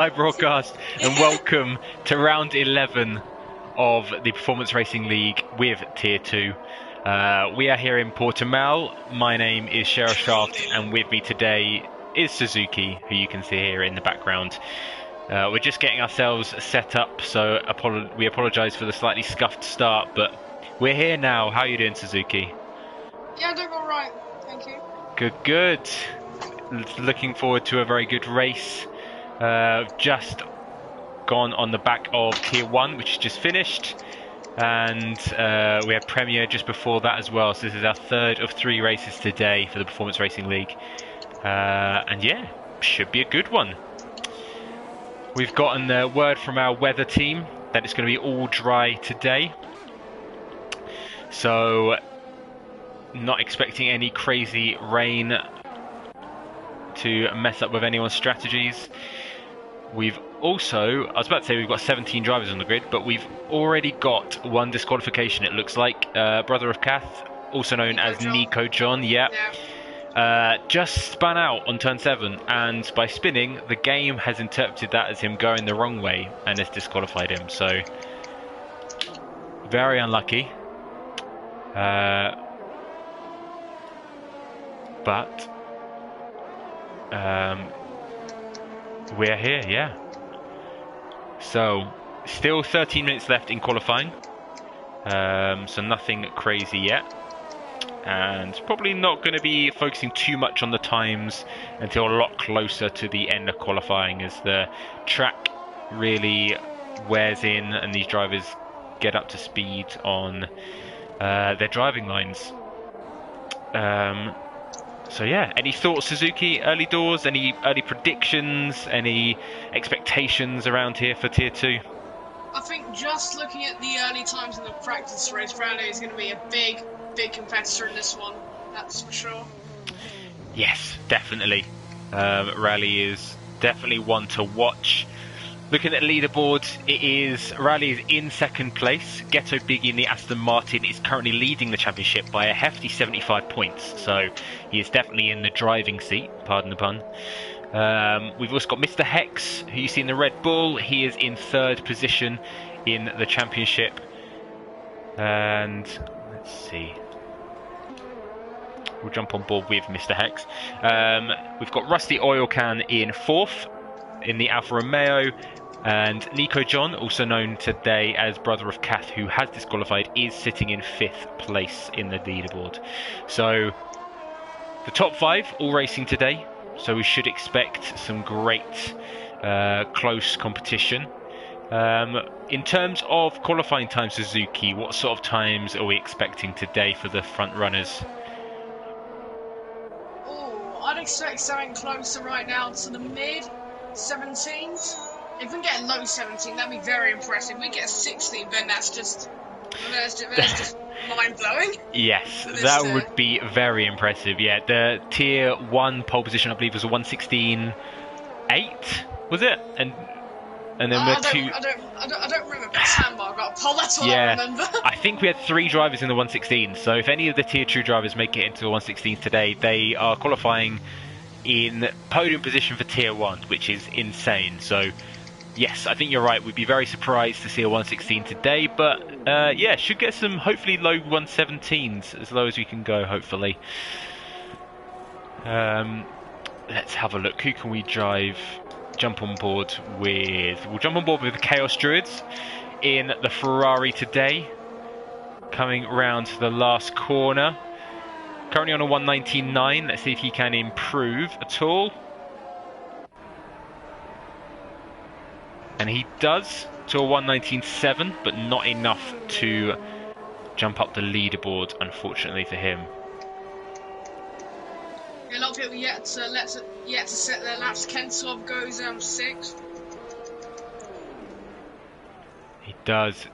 Hi broadcast and welcome to round 11 of the Performance Racing League with Tier 2. We are here in Portugal. My name is Sheriff Shaft and with me today is Suzuki, who you can see here in the background. We're just getting ourselves set up, so we apologise for the slightly scuffed start, but we're here now. How are you doing, Suzuki? Yeah, doing alright, thank you. Good. Looking forward to a very good race. Just gone on the back of Tier 1, which is just finished. And we had Premier just before that as well. So this is our third of 3 races today for the Performance Racing League. And yeah, should be a good one. We've gotten the word from our weather team that it's going to be all dry today. So not expecting any crazy rain to mess up with anyone's strategies. We've also, I was about to say we've got 17 drivers on the grid, but we've already got one disqualification, it looks like. Brother of Kath, also known as Nico John, just spun out on turn 7, and by spinning, the game has interpreted that as him going the wrong way and has disqualified him, so very unlucky. But we're here, yeah. So, still 13 minutes left in qualifying. So nothing crazy yet. And probably not going to be focusing too much on the times until a lot closer to the end of qualifying, as the track really wears in and these drivers get up to speed on their driving lines. So yeah, any thoughts, Suzuki, early doors, any early predictions, any expectations around here for Tier 2? I think just looking at the early times in the practice race, Rally is going to be a big competitor in this one, that's for sure. Yes, definitely. Rally is definitely one to watch. Looking at leaderboard, Rally is in second place. Ghetto Biggie in the Aston Martin is currently leading the championship by a hefty 75 points. So he is definitely in the driving seat, pardon the pun. We've also got Mr. Hex, who you see in the Red Bull. He is in third position in the championship. And let's see. We'll jump on board with Mr. Hex. We've got Rusty Oil Can in fourth in the Alfa Romeo. And Nico John, also known today as Brother of Kath, who has disqualified, is sitting in 5th place in the leaderboard. So the top 5 all racing today, so we should expect some great close competition. In terms of qualifying time, Suzuki, what sort of times are we expecting today for the front runners? Oh, I'd expect something closer right now to the mid-17s. If we can get a low 17, that'd be very impressive. If we get a 16, then that's just mind-blowing. Yes, that would be very impressive. Yeah, the Tier 1 pole position, I believe, was a 1:16.8, was it? And then I don't remember the time bar got a pole, that's all I remember. I think we had 3 drivers in the 1:16, so if any of the Tier 2 drivers make it into the 1:16 today, they are qualifying in podium position for Tier 1, which is insane. So yes, I think you're right. We'd be very surprised to see a 1:16 today, but yeah, should get some hopefully low 1:17s, as low as we can go, hopefully. Let's have a look. Who can we jump on board with? We'll jump on board with the Chaos Druids in the Ferrari today, coming round to the last corner. Currently on a 1:19.9. Let's see if he can improve at all. And he does to a 1:19.7, but not enough to jump up the leaderboard, unfortunately for him. Yeah, a lot of people yet to set their laps. Kensov goes 6th. He does.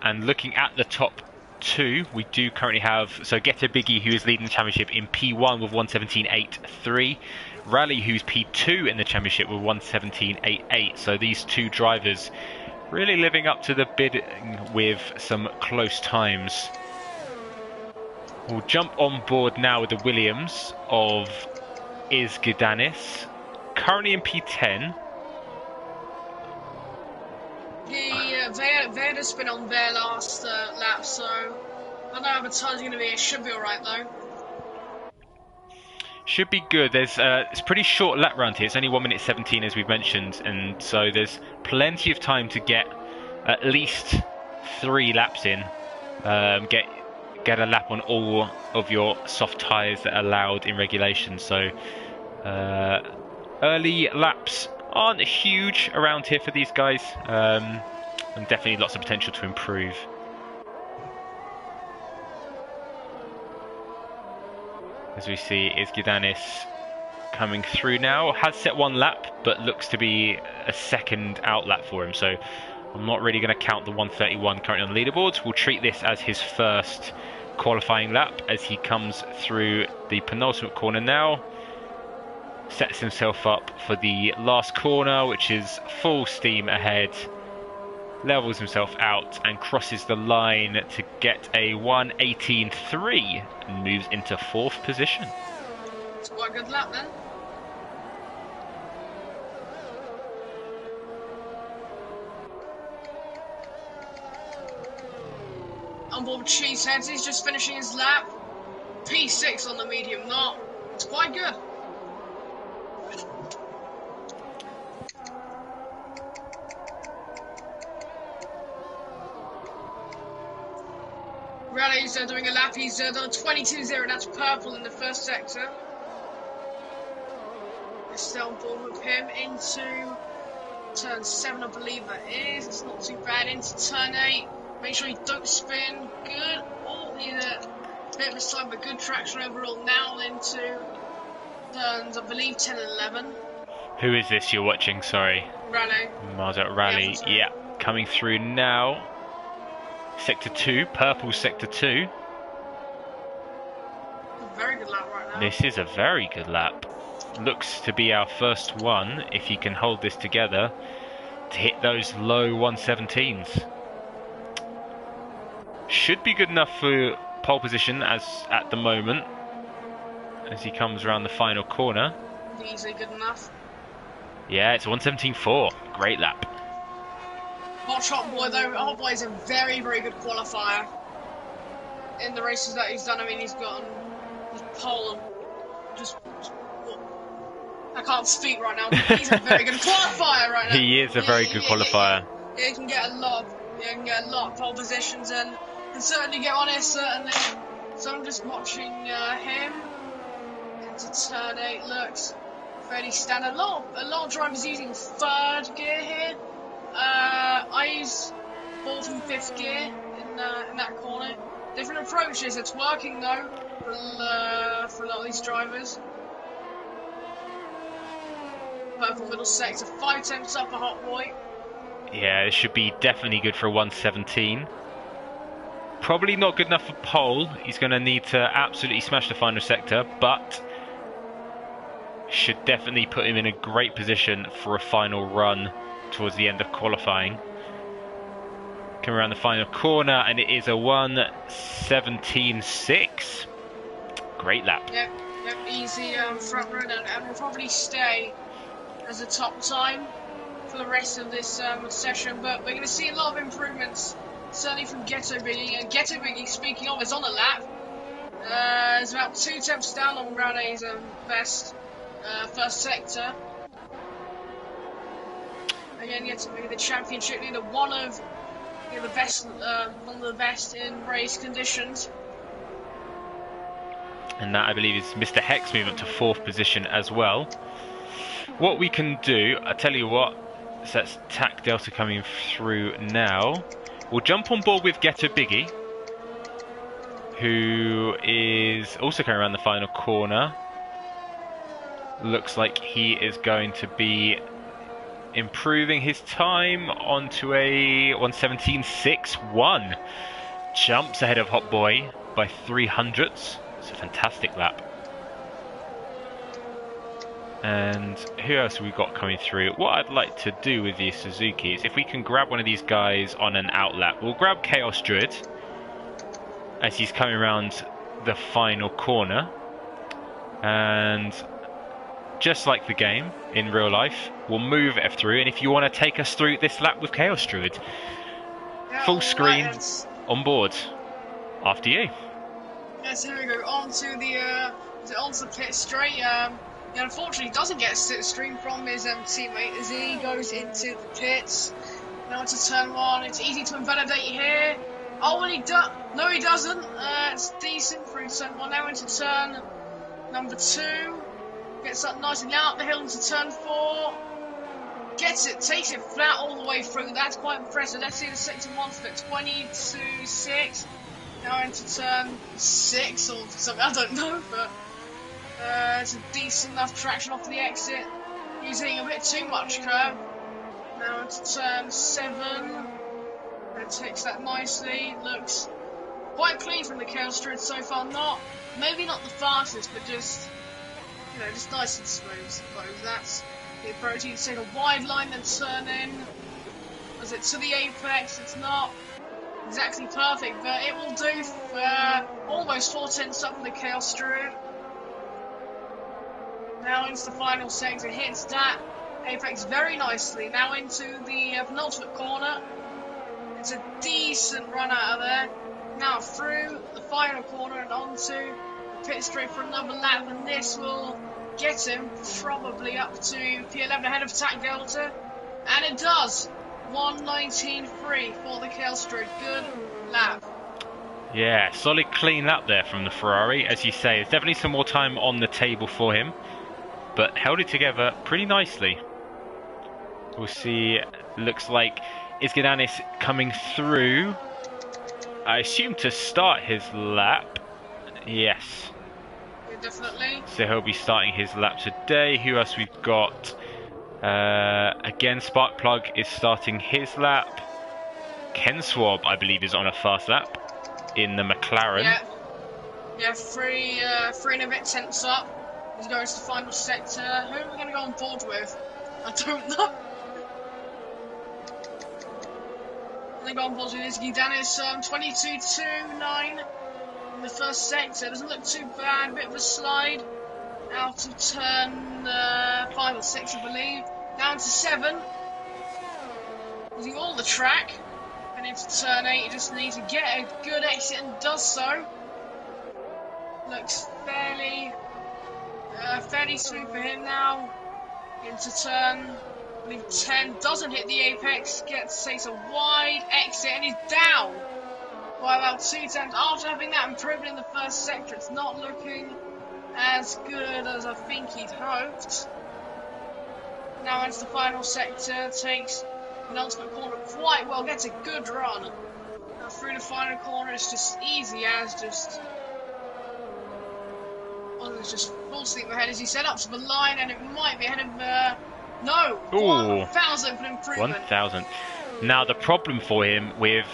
And looking at the top 2, we do currently have, so Ghetto Biggie, who is leading the championship in P1 with 1:17.83. Rally, who's P2 in the championship with 1:17.88. So these 2 drivers really living up to the bidding with some close times. We'll jump on board now with the Williams of Izgidanis, currently in P10. a spin on their last lap, so I don't know how the time's going to be. It should be alright though. Should be good. There's it's a pretty short lap round here. It's only 1 minute 17 as we've mentioned, and so there's plenty of time to get at least 3 laps in. Get a lap on all of your soft tyres that are allowed in regulation. So early laps aren't huge around here for these guys, and definitely lots of potential to improve. As we see, is Gidanis coming through now. Has set 1 lap, but looks to be a second out lap for him. So I'm not really going to count the 131 currently on the leaderboards. We'll treat this as his first qualifying lap as he comes through the penultimate corner now. Sets himself up for the last corner, which is full steam ahead. Levels himself out and crosses the line to get a 1:18.3 and moves into 4th position. It's quite a good lap then. On board Cheeseheads, he's just finishing his lap. P6 on the medium knot. It's quite good. Rally's doing a lap. He's done a 22.0. That's purple in the first sector. Let's stay on board with him into turn 7, I believe that is. It's not too bad. Into turn 8. Make sure you don't spin. Good. Oh, he's a bit of a slide, but good traction overall. Now into turns, I believe, 10 and 11. Who is this you're watching? Sorry. Rally. Marzot Rally. Yeah, coming through now. Sector 2, purple sector 2. A very good lap right now. This is a very good lap. Looks to be our first one, if he can hold this together, to hit those low 117s. Should be good enough for pole position as at the moment, as he comes around the final corner. Easily good enough. Yeah, it's a 117.4. Great lap. Hot Boy though, Hot Boy is a very, very good qualifier. In the races that he's done, I mean, he's gotten his pole and just I can't speak right now, but he's a very good qualifier right now. He is a very good qualifier. Yeah, he can get a lot of pole positions and can certainly get on it, certainly. So I'm just watching him into turn 8. Looks fairly standard. A lot of drivers using 3rd gear here. I use 4th and 5th gear in that corner. Different approaches. It's working though for a lot of these drivers. Purple middle sector, 5 tenths up a Hot Boy. Yeah, it should be definitely good for a 117. Probably not good enough for pole. He's going to need to absolutely smash the final sector, but should definitely put him in a great position for a final run towards the end of qualifying. Come around the final corner and it is a 1:17.6. Great lap. Yep, easy front run and will probably stay as a top time for the rest of this session, but we're going to see a lot of improvements, certainly from Ghetto Biggie. And Ghetto Biggie, speaking of, is on a lap. It's about 2 tenths down on round A's best first sector. Again, Ghetto Biggie, the championship leader, one of the best in race conditions. And that, I believe, is Mr. Hex movement to 4th position as well. What we can do, I tell you what, so that's TAC Delta coming through now. We'll jump on board with Ghetto Biggie, who is also coming around the final corner. Looks like he is going to be improving his time onto a 1:17.61. Jumps ahead of Hot Boy by 300ths. It's a fantastic lap. And who else have we got coming through? What I'd like to do with these Suzuki is if we can grab one of these guys on an out lap. We'll grab Chaos Druid as he's coming around the final corner. And just like the game in real life, we'll move F through. And if you want to take us through this lap with Chaos Druid, Yeah, full all screen right, on board. After you. yes, here we go. Onto the pit straight. Yeah, unfortunately, he doesn't get a slipstream from his teammate as he goes into the pits. Now to turn one. It's easy to invalidate here. Oh, and no, he doesn't. It's decent through turn one. Now into turn number 2. Gets up nicely now up the hill into turn 4. Gets it, takes it flat all the way through. That's quite impressive. Let's see the sector 1 split. 20 to 6. Now into turn 6 or something, I don't know, but it's a decent enough traction off the exit. Using a bit too much curve. Now into turn 7. And takes that nicely. Looks quite clean from the Kelstrid so far. Maybe not the fastest, but just nice and smooth, I suppose. That's the approach. You take a wide line, then turn in. As it to the apex, it's not exactly perfect, but it will do almost 4/10 up from the Chaos Druid. Now into the final sector, hits that apex very nicely. Now into the penultimate corner. It's a decent run out of there. Now through the final corner and onto the pit straight for another lap, and this will get him probably up to P11 ahead of Attack Delta. And it does. 1:19.3 for the Kelstrid. Good lap. Yeah, solid clean lap there from the Ferrari. As you say, there's definitely some more time on the table for him, but held it together pretty nicely. We'll see. Looks like Izgidanis coming through. I assume to start his lap. Yes. Yeah, definitely. So he'll be starting his lap today. Who else we've got? Again, Sparkplug is starting his lap. Ken Swab, I believe, is on a fast lap in the McLaren. Yeah, three and a bit tenths up. He's going to the final sector. Who are we going to go on board with? I don't know. I'm going to go on board with Izgidanis. 22.29 in the first sector. Doesn't look too bad. Bit of a slide out of turn 5 or 6, I believe. Down to 7. Using all the track. And into turn 8, you just need to get a good exit and does so. Looks fairly smooth for him now. Into turn, I believe 10, doesn't hit the apex, takes a wide exit and he's down by about 2 times. After having that improvement in the first sector, it's not looking as good as I think he'd hoped. Now into the final sector, takes an ultimate corner quite well, gets a good run. Now through the final corner, it's just easy as just full steam ahead as he set up to the line, and it might be ahead of no, 1,000 for improvement. 1,000. Now the problem for him with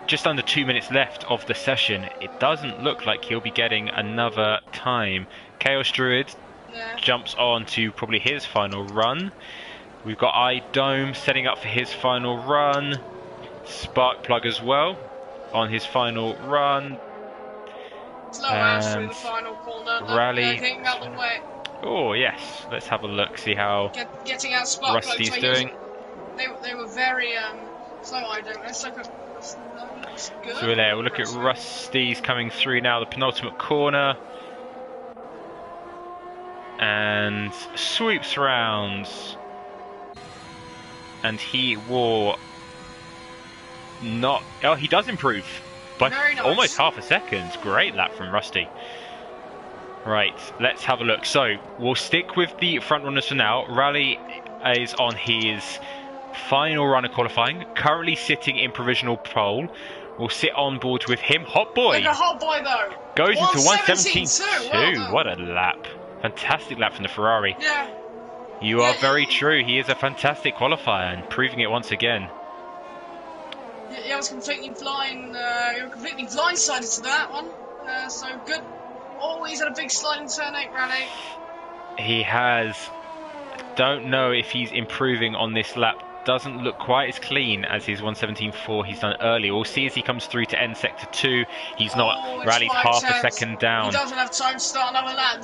just under 2 minutes left of the session, it doesn't look like he'll be getting another time. Chaos Druid jumps on to probably his final run. We've got iDome setting up for his final run. Sparkplug as well on his final run. Slow ass through the final corner. Rally. Getting out the way. Oh yes, let's have a look. See how getting out Sparkplug. Rusty's doing. They were very slow. iDome. It's like looks good. So we're there. We'll look at Rusty's coming through now. The penultimate corner. And sweeps rounds. And he will not. Oh, he does improve by almost half a second. Great lap from Rusty. Right, let's have a look. So we'll stick with the front runners for now. Rally is on his final run of qualifying. Currently sitting in provisional pole. We'll sit on board with him. Hot Boy. Like a Hot Boy though. Goes into 1:17.2. Well, what a lap! Fantastic lap from the Ferrari. Yeah. You are very true. He is a fantastic qualifier and proving it once again. Yeah, I was completely blindsided to that one. So good. Always had a big slide in turn 8 rally. He has. Don't know if he's improving on this lap. Doesn't look quite as clean as his 1:17.4 he's done earlier. We'll see as he comes through to end sector 2. He's not rallied half a second down. He doesn't have time to start another lap.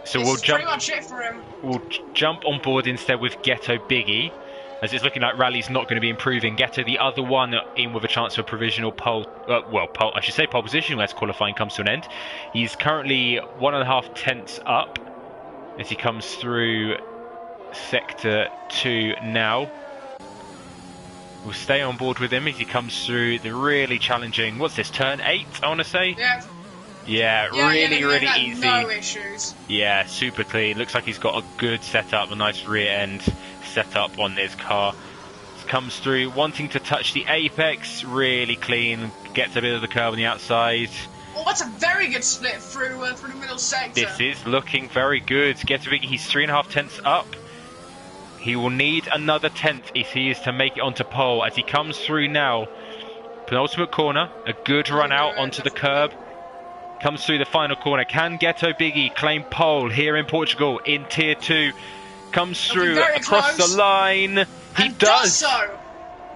So we'll jump. Pretty much it for him. We'll jump on board instead with Ghetto Biggie. as it's looking like Rally's not going to be improving. Ghetto, the other one, in with a chance for a provisional pole, I should say pole position as qualifying comes to an end. He's currently 1.5 tenths up as he comes through sector 2 now. We'll stay on board with him as he comes through the really challenging, what's this, turn 8, I want to say? Yeah, really easy. No issues. Yeah, super clean. Looks like he's got a good setup, a nice rear end setup on this car. Comes through, wanting to touch the apex, really clean, gets a bit of the curb on the outside. Oh, that's a very good split through the middle sector. This is looking very good. He's 3.5 tenths up. He will need another tenth if he is to make it onto pole as he comes through now. Penultimate corner, a good run out onto the curb. Comes through the final corner. Can Ghetto Biggie claim pole here in Portugal in Tier 2? Comes through across the line. He does so.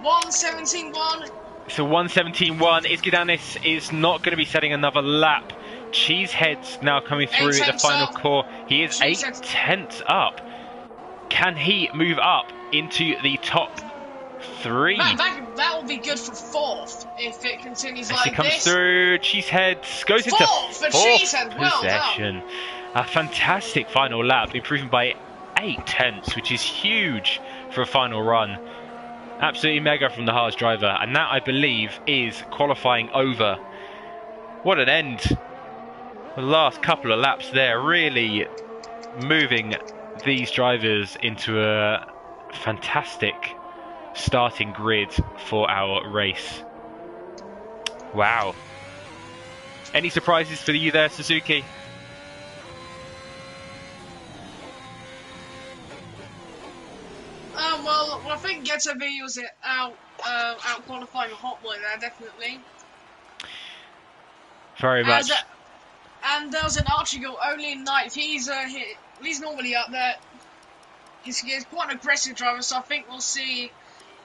1:17.1. So 1:17.1. Isgidanis is not going to be setting another lap. Cheesehead's now coming through the final core. He is 8 tenths up. Can he move up into the top 3? That will be good for 4th if it continues like this. He comes through. Cheesehead goes into 4th possession. A fantastic final lap, improving by 8 tenths, which is huge for a final run. Absolutely mega from the Haas driver, and that, I believe, is qualifying over. What an end. The last couple of laps there, really moving these drivers into a fantastic starting grid for our race. Wow. Any surprises for you there, Suzuki? Well, I think Ghetto B was out qualifying Hot Boy there, definitely. Very much. And there was an Archie only in 9th. He's normally up there. He's quite an aggressive driver, so I think we'll see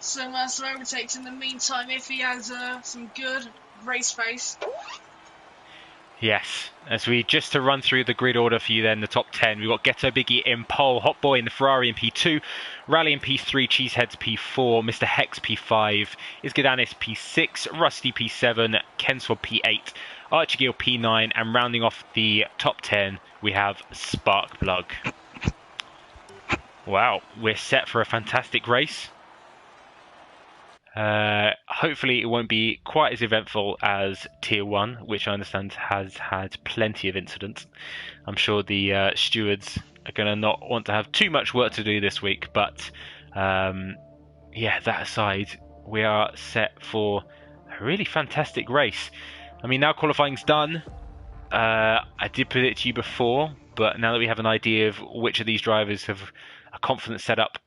some overtakes in the meantime if he has some good race pace. Yes, as we just to run through the grid order for you then, the top 10, we've got Ghetto Biggie in pole, Hot Boy in the Ferrari in P2, Rally in P3, Cheeseheads P4, Mr. Hex P5, Isgidanis P6, Rusty P7, Kenswell P8, Archigil P9, and rounding off the top 10, we have Sparkplug. Wow, we're set for a fantastic race. Hopefully it won't be quite as eventful as Tier 1, which I understand has had plenty of incidents. I'm sure the stewards are going to not want to have too much work to do this week, but yeah, that aside, we are set for a really fantastic race. I mean, now qualifying's done. I did put it to you before, but now that we have an idea of which of these drivers have a confident setup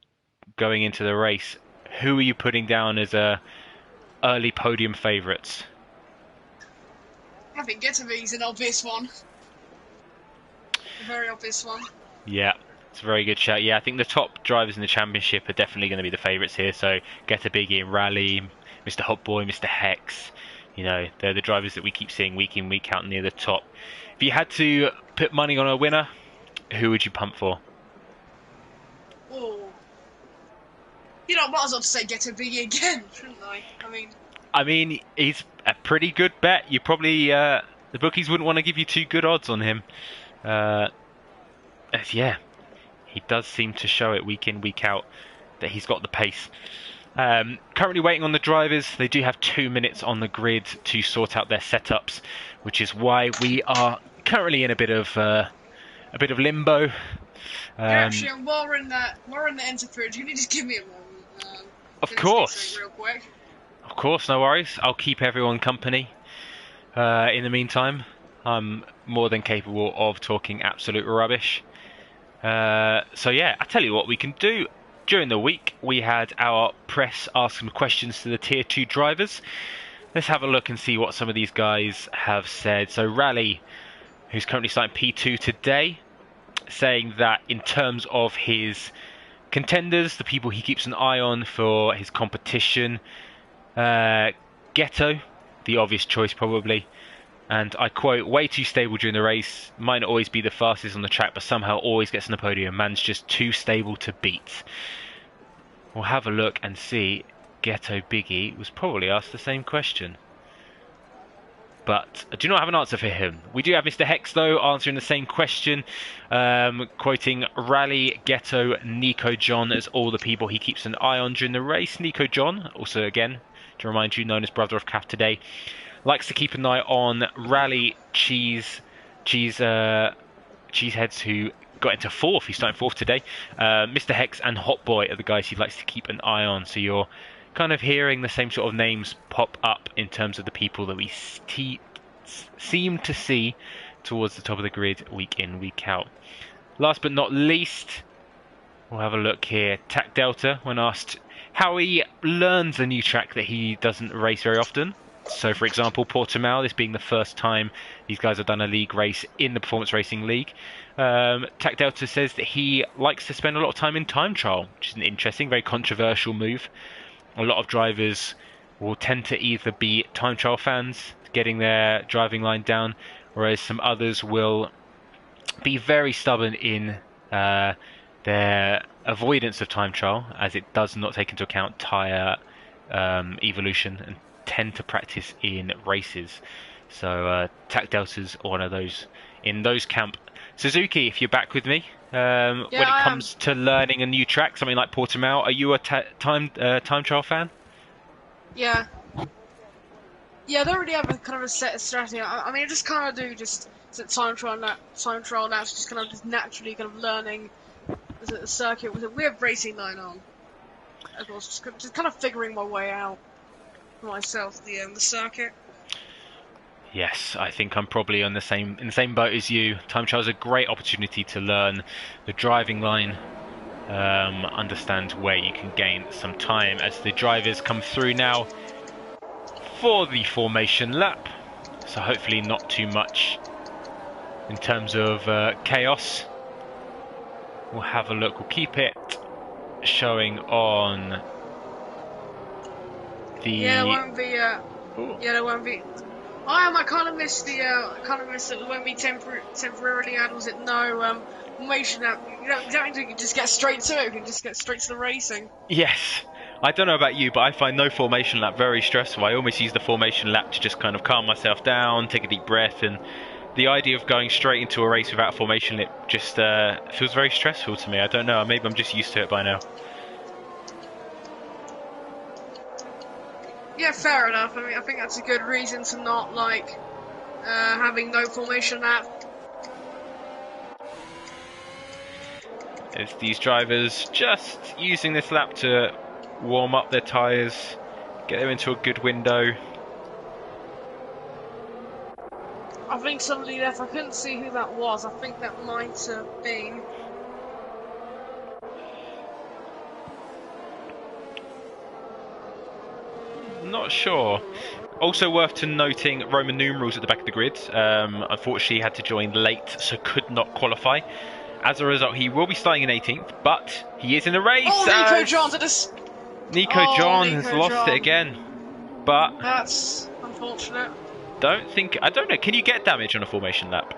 going into the race, who are you putting down as early podium favourites? I think Ghetto B's an obvious one. A very obvious one. Yeah, it's a very good shout. Yeah, I think the top drivers in the championship are definitely going to be the favourites here. So Ghetto Biggie in Rally, Mr. Hot Boy, Mr. Hex. You know, they're the drivers that we keep seeing week in, week out near the top. If you had to put money on a winner, who would you pump for? Oh. You know, I might as well say Ghetto Biggie again, shouldn't I? I mean, he's a pretty good bet. You probably the bookies wouldn't want to give you too good odds on him. Yeah, he does seem to show it week in, week out that he's got the pace. Currently waiting on the drivers. They do have 2 minutes on the grid to sort out their setups, which is why we are currently in a bit of limbo. Actually, while we're in the interference, can you just give me a moment? Of course. Real quick. Of course, no worries. I'll keep everyone company. In the meantime, I'm more than capable of talking absolute rubbish. So yeah, I tell you what we can do. During the week, we had our press ask some questions to the Tier 2 drivers. Let's have a look and see what some of these guys have said. So Rally, who's currently starting P2 today, saying that in terms of his contenders, the people he keeps an eye on for his competition, Ghetto, the obvious choice probably, and I quote, way too stable during the race, might not always be the fastest on the track, but somehow always gets on the podium. Man's just too stable to beat. We'll have a look and see. Ghetto Biggie was probably asked the same question. But I do not have an answer for him. We do have Mr. Hex, though, answering the same question, quoting Rally Ghetto Nico John as all the people he keeps an eye on during the race. Nico John, also again, to remind you, known as Brother of Calf today, likes to keep an eye on Rally Cheeseheads, who got into fourth. He's starting fourth today. Mr. Hex and Hot Boy are the guys he likes to keep an eye on. So you're kind of hearing the same sort of names pop up in terms of the people that we seem to see towards the top of the grid week in, week out. Last but not least, we'll have a look here. Tac Delta, when asked how he learns a new track that he doesn't race very often. So, for example, Portugal, this being the first time these guys have done a league race in the Performance Racing League. Tac Delta says that he likes to spend a lot of time in time trial, which is an interesting, very controversial move. A lot of drivers will tend to either be time trial fans, getting their driving line down, whereas some others will be very stubborn in their avoidance of time trial, as it does not take into account tyre evolution, and tend to practice in races. So Tac Delta's one of those in those camp. Suzuki, if you're back with me, when it comes to learning a new track, something like Portimao, are you a time trial fan? Yeah. Yeah, I don't really have a kind of a set strategy. I mean, I just kind of do just time trial now. It's just kind of just naturally kind of learning the circuit with a weird racing line on. Of course, just kind of figuring my way out for myself, the circuit. Yes, I think I'm probably in the same boat as you. Time trial is a great opportunity to learn the driving line, understand where you can gain some time as the drivers come through now for the formation lap. So hopefully not too much in terms of chaos. We'll have a look. We'll keep it showing on the. Yeah, there won't be. Yeah, there won't be. I kind of missed that when we temporarily had, was it no formation lap. You don't need to just get straight to it. You can just get straight to the racing. Yes. I don't know about you, but I find no formation lap very stressful. I almost use the formation lap to just kind of calm myself down, take a deep breath, and the idea of going straight into a race without a formation lap just feels very stressful to me. I don't know, maybe I'm just used to it by now. Yeah, fair enough. I mean, I think that's a good reason to not like having no formation lap. It's these drivers just using this lap to warm up their tyres, get them into a good window. I think somebody left. I couldn't see who that was. I think that might have been. Not sure. Also worth to noting Roman numerals at the back of the grid. Unfortunately, he had to join late, so could not qualify. As a result, he will be starting in 18th, but he is in the race. Oh, Nico John did this. Nico John has lost it again, but that's unfortunate. I don't know. Can you get damage on a formation lap?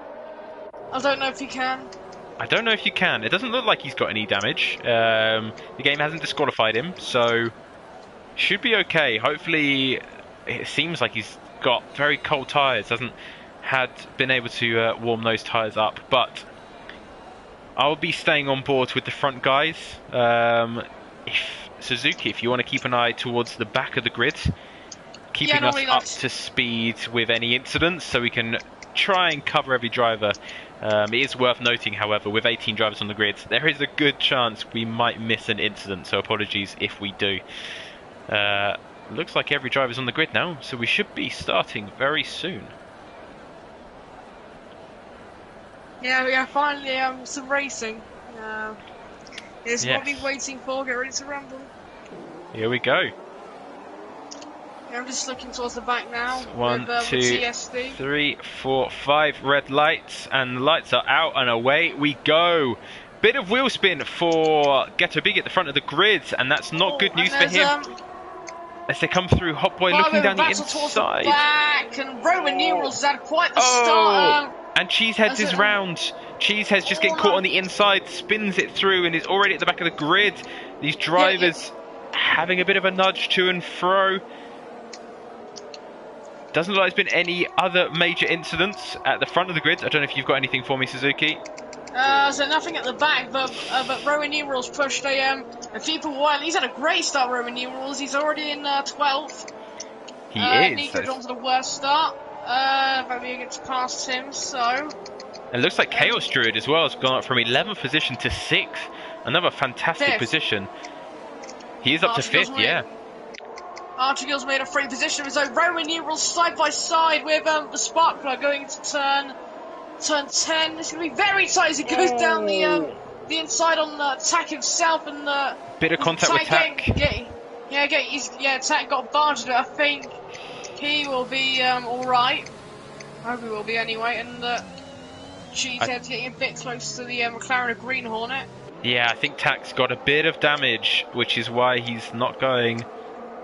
I don't know if you can. I don't know if you can. It doesn't look like he's got any damage. The game hasn't disqualified him, so should be okay. Hopefully, it seems like he's got very cold tyres. Hasn't been able to warm those tyres up, but I'll be staying on board with the front guys. Suzuki, if you want to keep an eye towards the back of the grid, keeping us up to speed with any incidents so we can try and cover every driver. It is worth noting, however, with 18 drivers on the grid, there is a good chance we might miss an incident, so apologies if we do. Looks like every driver's on the grid now, so we should be starting very soon. Yeah, finally some racing. It's what we've been waiting for. Get ready to rumble. Here we go. Yeah, I'm just looking towards the back now. 1, 2, 3, 4, 5 red lights, and the lights are out, and away we go. Bit of wheel spin for Ghetto Big at the front of the grid, and that's not good news for him. As they come through, Hot Boy looking down the inside. Back, and Roman numerals had quite the start. And Cheeseheads is round. Cheeseheads just getting caught on the inside, spins it through, and is already at the back of the grid. These drivers having a bit of a nudge to and fro. Doesn't look like there's been any other major incidents at the front of the grid. I don't know if you've got anything for me, Suzuki. So nothing at the back, but Roman numerals pushed a few people wild. He's had a great start, Roman numerals. He's already in 12th. He is. Nico John's the worst start. Valier gets past him, so. It looks like Chaos Druid as well has gone up from 11th position to 6th. Another fantastic 5th. Position. He is up to 5th, yeah. Archigill's made a free position of his own. Roman numerals side by side with the spark plug going to turn 10. It's going to be very tight as he goes down the inside on Tack himself, and bit of contact with Tack. Tack got barged, but I think he will be alright. I hope he will be anyway, and Cheesehead's getting a bit close to the McLaren Green Hornet. Yeah, I think Tack's got a bit of damage, which is why he's not going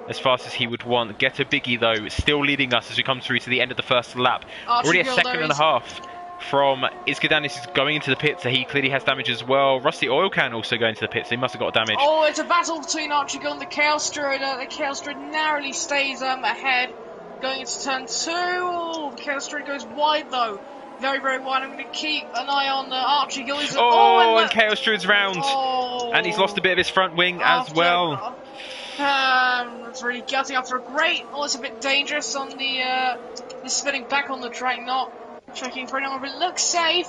as fast as he would want. Get a biggie though, still leading us as we come through to the end of the first lap. Already a second and a half from Isgadanis is going into the pit, so he clearly has damage as well. Rusty Oil Can also going to the pit, so he must have got damage. Oh, it's a battle between Archigill and the Chaos Druid. The Chaos Druid narrowly stays ahead, going into turn 2. Oh, the Chaos Druid goes wide though. Very, very wide. I'm going to keep an eye on Archigill. And Chaos Druid's round. And he's lost a bit of his front wing as well. That's really gutting after a great. Oh, it's a bit dangerous on the spinning back on the track, not checking for anyone, but it looks safe.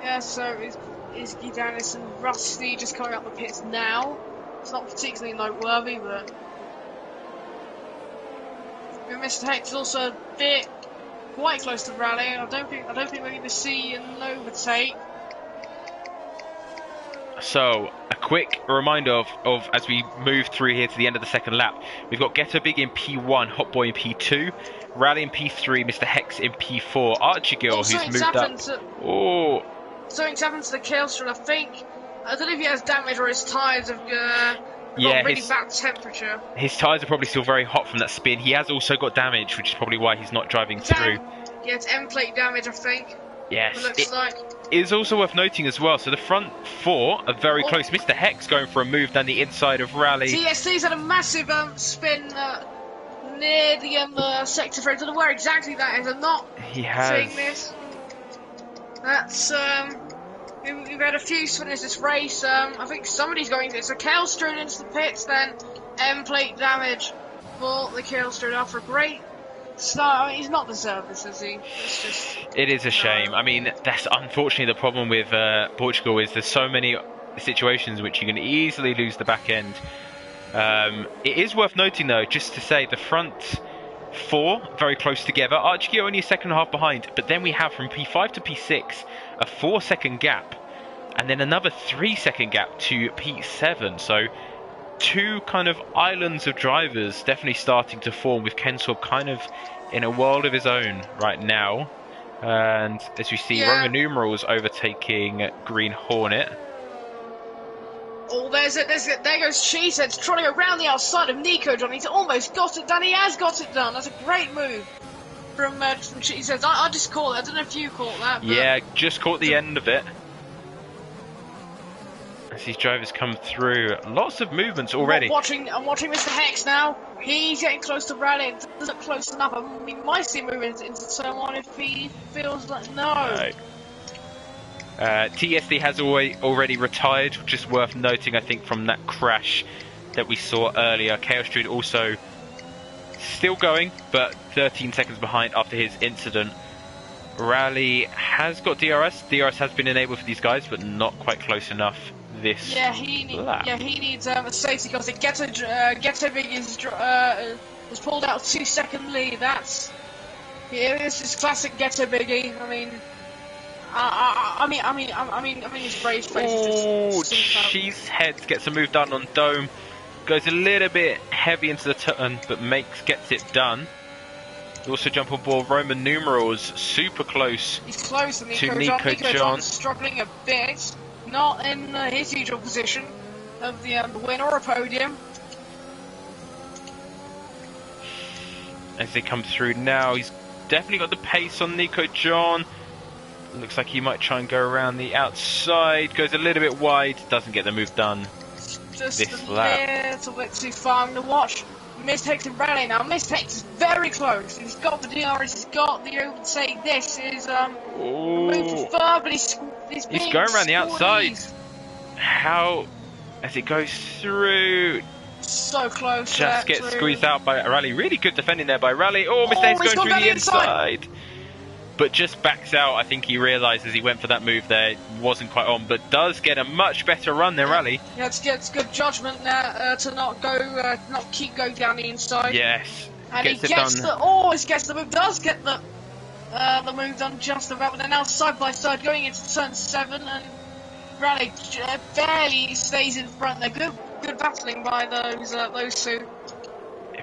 Yeah, so is Gidanis and Rusty just coming up the pits now. It's not particularly noteworthy, but Mr. Hex is also a bit quite close to rally. I don't think we're going to see an overtake. So, a quick reminder of as we move through here to the end of the second lap, we've got Ghetto Big in P1, Hot Boy in P2, Rally in P3, Mr. Hex in P4, Archigill, who's moved up. Something's happened to the Chaos Druid, I think. I don't know if he has damage or his tyres have got really bad temperature. His tyres are probably still very hot from that spin. He has also got damage, which is probably why he's not driving through. Yeah, it's end plate damage, I think. Yes, it looks like. Is also worth noting as well, so the front 4 are very close. Mr. Hex going for a move down the inside of Rally. TSC's had a massive spin near the sector frame. I don't know where exactly that is. I'm not seeing this. That's we've had a few spinners this race. I think somebody's going to. It's a Chaos Druid into the pits, then end plate damage for the Chaos Druid after a great. So, I mean, he's not deserved this, is he? It is a shame. I mean, that's unfortunately the problem with Portugal is there's so many situations which you can easily lose the back end. It is worth noting though, just to say the front 4 very close together. Archie only a second and a half behind, but then we have from P5 to P6 a 4-second gap, and then another 3-second gap to P7. So 2 kind of islands of drivers definitely starting to form, with Kenswab kind of in a world of his own right now. And as we see, Roman numerals overtaking Green Hornet. Oh, there goes Cheesehead trotting around the outside of Nico John. He's almost got it done. He has got it done. That's a great move from Cheesehead. I just caught it. I don't know if you caught that. But yeah, just caught the end of it. As these drivers come through, lots of movements already. I'm watching Mr. Hex now. He's getting close to Rally. It doesn't look close enough. I mean, we might see movement into turn 1 if he feels like no. TSD has already retired, which is worth noting, I think, from that crash that we saw earlier. Chaos Druid also still going, but 13 seconds behind after his incident. Rally has got DRS. DRS has been enabled for these guys, but not quite close enough. He needs a safety because Ghetto Big is pulled out a 2-second lead. This is classic Ghetto Biggie. I mean, his brave face is just. Cheesehead gets a move done on Dome. Goes a little bit heavy into the turn, but gets it done. We also jump on board Roman numerals, super close. He's close to Nico John. Struggling a bit. Not in his usual position of the win or a podium. As they come through now, he's definitely got the pace on Nico John. Looks like he might try and go around the outside. Goes a little bit wide, doesn't get the move done. Just this a lap. little bit too far. I'm going to watch Mr. Hex and Rally now. Mr. Hex is very close. He's got the DRS, he's got the overtake. This is move for third, but he's being going around the outside. squeezed. How, as it goes through, So close. just gets squeezed out by Rally. Really good defending there by Rally. Oh, Mr. Hex he's going gone through the inside. inside. But just backs out. I think he realised as he went for that move there, it wasn't quite on, but does get a much better run than Rally. Yeah, it's good judgment there to not keep going down the inside. Yes, And gets he it gets done. he gets the move, does get the move done just about, but they're now side by side going into turn 7, and Rally barely stays in front. They're good battling by those two.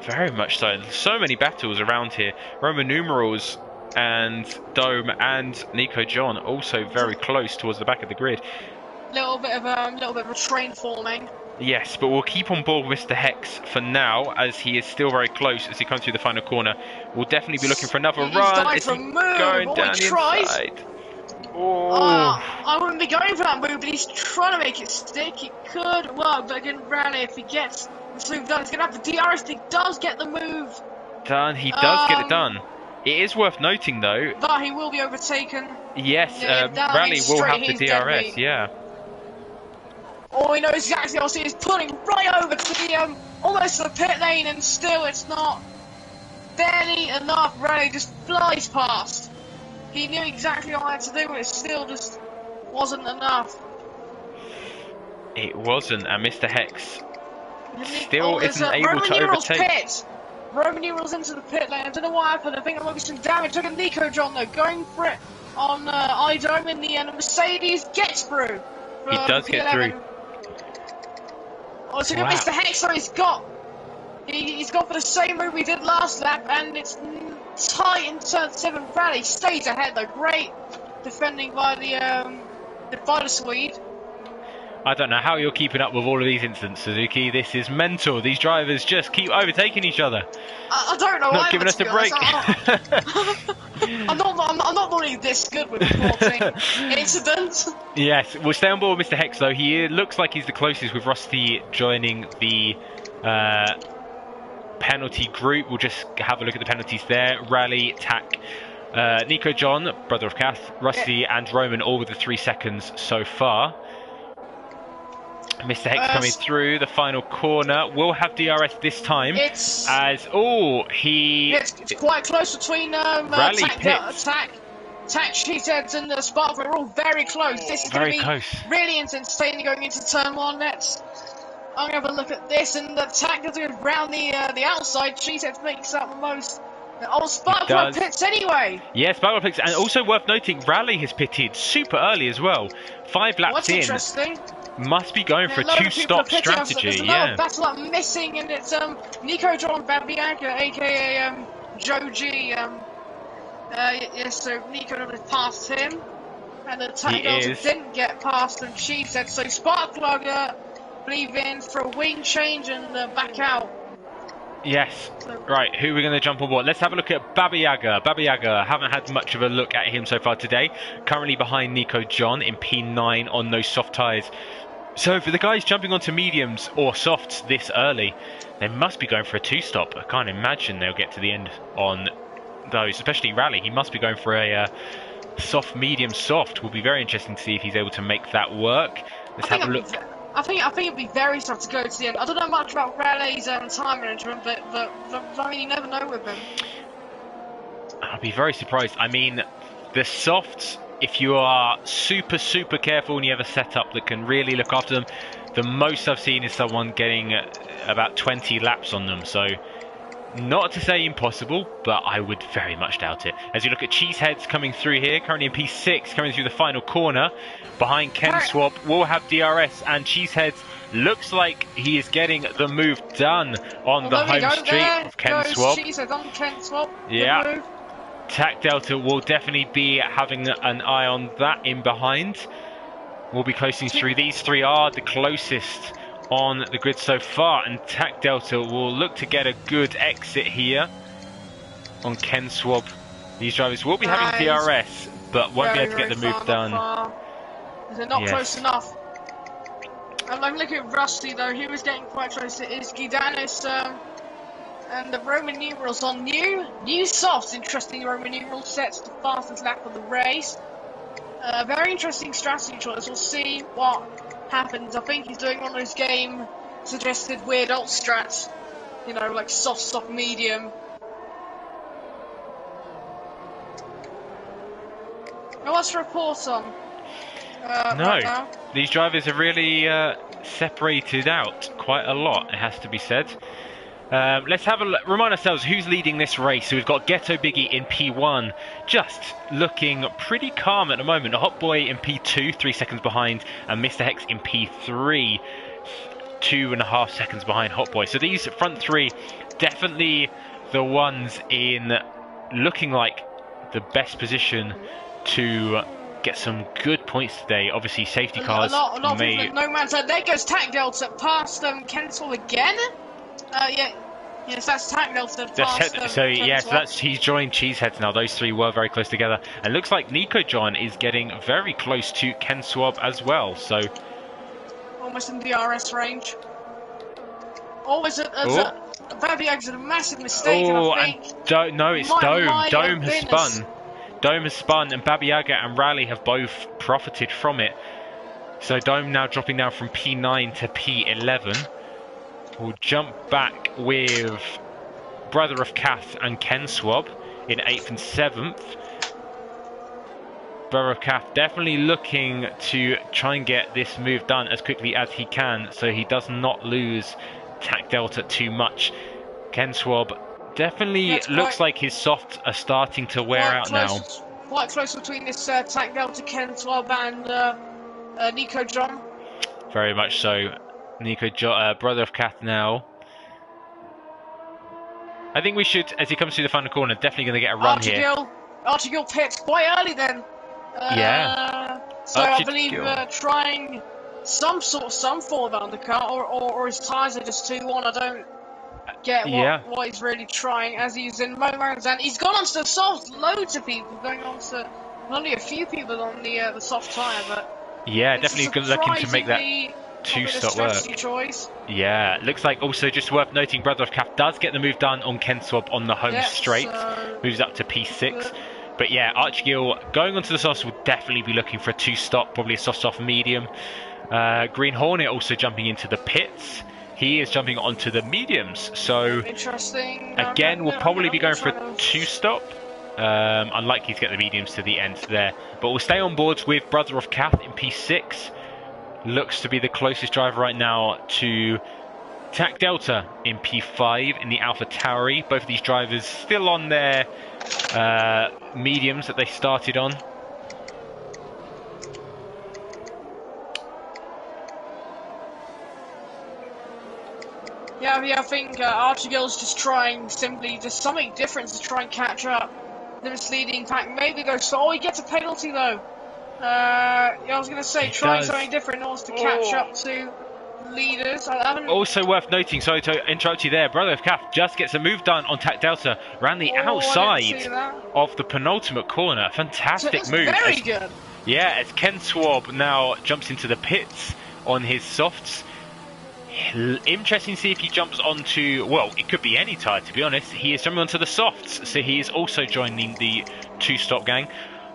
Very much so. So many battles around here. Roman numerals and Dome and Nico John also very close towards the back of the grid. Little bit of a train forming. Yes, but we'll keep on board with Mr. Hex for now, as he is still very close as he comes through the final corner. We'll definitely be looking for another run. Is he going down the inside? Oh. I wouldn't be going for that move, but he's trying to make it stick. It could work, but again, Rally, if he gets the move done, he's going to have the DRS. He does get the move done. He does get it done. It is worth noting, though, that he will be overtaken. Yes, Yeah, Rally will have the DRS, yeah. All he knows exactly what he's pulling right over to the almost to the pit lane, and still it's not barely enough. Rally just flies past. He knew exactly what he had to do, but it still just wasn't enough. It wasn't, and Mr. Hex still isn't able to overtake. Roman numerals into the pit lane. I don't know what happened. I think there might be some damage. Look at Nico John though, going for it on iDome in the end. Mercedes gets through. He does get through. Oh, so wow. Mr. Hexer, he's gone for the same move we did last lap, and it's tight in turn 7. Rally stays ahead though. Great defending by the Swede. I don't know how you're keeping up with all of these incidents, Suzuki. This is mental. These drivers just keep overtaking each other. I don't know. Not giving us a break. I'm not normally this good with reporting incidents. Yes, we'll stay on board with Mr. Hex though. He looks like he's the closest with Rusty joining the penalty group. We'll just have a look at the penalties there. Rally, Tack, Nico John, brother of Kath, Rusty and Roman all with the 3 seconds so far. Mr. Hex coming through the final corner. Will have DRS this time. It's quite close between Rally Tack, Sheetheads and Spark. We're all very close. This is going to be really entertaining going into turn 1. I'm going to have a look at this, and the Tack is going around the outside. Sheetheads makes out the most. Oh, Sparkplug pits anyway. Yeah, Sparkplug pits, and also worth noting, Rally has pitted super early as well. 5 laps What's interesting? Must be going for a 2-stop strategy. There's battle up missing, and it's Nico John Babianca, aka Joe G. Yes, so Nico has passed him, and the Tackle didn't get past him. She said so. Sparkplug believe in for a wing change and back out. Yes. Right, who are we going to jump on board? Let's have a look at Babiaga. Babiaga, haven't had much of a look at him so far today. Currently behind Nico John in P9 on those soft tyres. So for the guys jumping onto mediums or softs this early, they must be going for a 2-stop. I can't imagine they'll get to the end on those, especially Rally. He must be going for a soft, medium, soft. Will be very interesting to see if he's able to make that work. Let's have a look. I think it'd be very tough to go to the end. I don't know much about Rally's time management, but I mean, you never know with him. I'll be very surprised. I mean, the softs, if you are super, super careful and you have a setup that can really look after them, the most I've seen is someone getting about 20 laps on them. So, not to say impossible, but I would very much doubt it. As you look at Cheeseheads coming through here, currently in P6, coming through the final corner. Behind Ken Swap, will have DRS, and Cheeseheads looks like he is getting the move done on the home street of Ken Swap. Cheeseheads on Ken Swap. Yeah. Tac Delta will definitely be having an eye on that in behind. We'll be closing through. These 3 are the closest on the grid so far, and Tac Delta will look to get a good exit here on Ken Swab. These drivers will be having DRS, but won't be able to get the move done. They're not close enough. I'm looking at Rusty though. He was getting quite close to Gidanis, and the Roman numerals on new softs. Interesting Roman numeral sets the fastest lap of the race. Very interesting strategy choice. We'll see what happens. I think he's doing one of those game suggested weird alt strats. You know, like soft, medium. Now what's the report on? No, right now? these drivers are really separated out quite a lot, it has to be said. Let's have a look, remind ourselves who's leading this race. So we've got Ghetto Biggie in P1, just looking pretty calm at the moment. Hot Boy in P2, 3 seconds behind, and Mr. Hex in P3, 2.5 seconds behind Hot Boy. So these front three, definitely the ones in looking like the best position to get some good points today. Obviously, safety cars. A lot of people, no man's there goes Tac Delta past Kensal again. Yes, that's Tac Delta past so he's joined Cheeseheads now. Those three were very close together, and looks like Nico John is getting very close to Ken Swab as well. So almost in DRS range. Always Baby Eggs a massive mistake. Oh, and I think it's Dome. Dome has spun. Dome has spun, and Baba Yaga and Rally have both profited from it. So Dome now dropping down from P9 to P11. We'll jump back with Brother of Kath and Ken Swab in 8th and 7th. Brother of Kath definitely looking to try and get this move done as quickly as he can, so he does not lose Tac Delta too much. Ken Swab definitely looks like his softs are starting to wear out now. Quite close between this Tac Delta, Ken Swab, and Nico John. Very much so. Nico John, Brother of Kath now. I think we should, as he comes through the final corner, definitely going to get a run here. Archigil pits quite early then. Yeah. So I believe trying some form of undercut, or his tyres are just too on. I don't get what he's really trying, as he's in moments, and he's gone onto the soft. Loads of people going on to only a few people on the soft tyre, but yeah, definitely looking to make that two-stop work. Choice. Yeah, looks like also just worth noting, Brother of Kath does get the move done on Ken Swab on the home straight, moves up to P6. But yeah, Archgill going onto the softs will definitely be looking for a two-stop, probably a soft medium. Green Hornet also jumping into the pits. He is jumping onto the mediums. So interesting. Again, we'll probably be going for a two-stop. Unlikely to get the mediums to the end there. But we'll stay on boards with Brother of Kath in P6. Looks to be the closest driver right now to Tac Delta in P5 in the Alpha Tauri. Both of these drivers still on their mediums that they started on. Yeah, I think Archigill's just trying something different to try and catch up the misleading pack. Maybe go slow. Oh, he gets a penalty though. I was going to say, trying something different in order to catch up to leaders. Also worth noting, sorry to interrupt you there, Brother of Kath just gets a move done on Tac Delta around the outside of the penultimate corner. Fantastic move. Very good. Yeah, as Ken Swab now jumps into the pits on his softs. Interesting to see if he jumps onto, well, it could be any tyre to be honest. He is jumping onto the softs, so he is also joining the two-stop gang.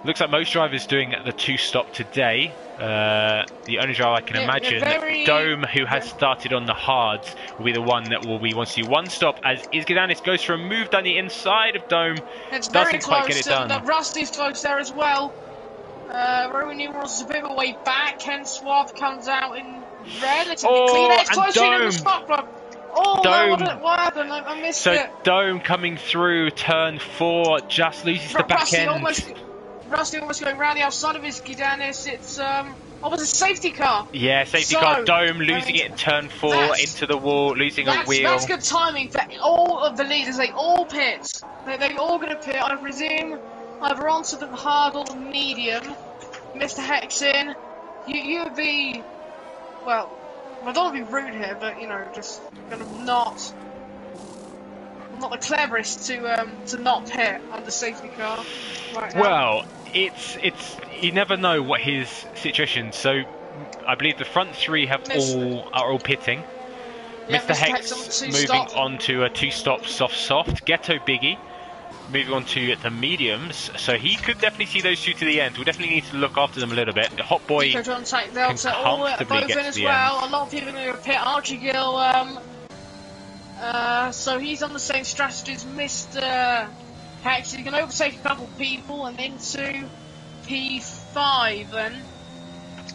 Looks like most drivers doing the two-stop today. The only driver I can imagine, Dome, who has started on the hards, will be the one that will be wants to do one stop, as Izgidanis goes for a move down the inside of Dome. It's doesn't quite get it done. Rusty's close there as well. Roman numerals is a bit of a way back. Ken Swab comes out in relatively clean. It's close to the spot plug. Oh, Dome. No, what happened? I missed it. So Dome coming through turn 4, just loses the back end. Rusty almost going round the outside of his Gidanis. It's was a safety car. Yeah, safety car. Dome losing it in turn 4 into the wall, losing a wheel. That's good timing for all of the leaders. They all pit. They're all going to pit, I presume, either onto the hard or the medium. Mr. Hexin, you would be, well, I don't want to be rude here, but just kind of not the cleverest to not pit under safety car right now. Well, it's you never know what his situation. So I believe the front three are all pitting. Yeah, Mr. Hex on two moving stop. on to a 2-stop soft. Ghetto Biggie moving on to the mediums. So he could definitely see those two to the end. We'll definitely need to look after them a little bit. The Hot Boy Nico John take can Delta, comfortably both get in to as the well. end. A lot of people are going to pit Archie Gill. So he's on the same strategy as Mr. Hex. He can overtake a couple people and into P5. And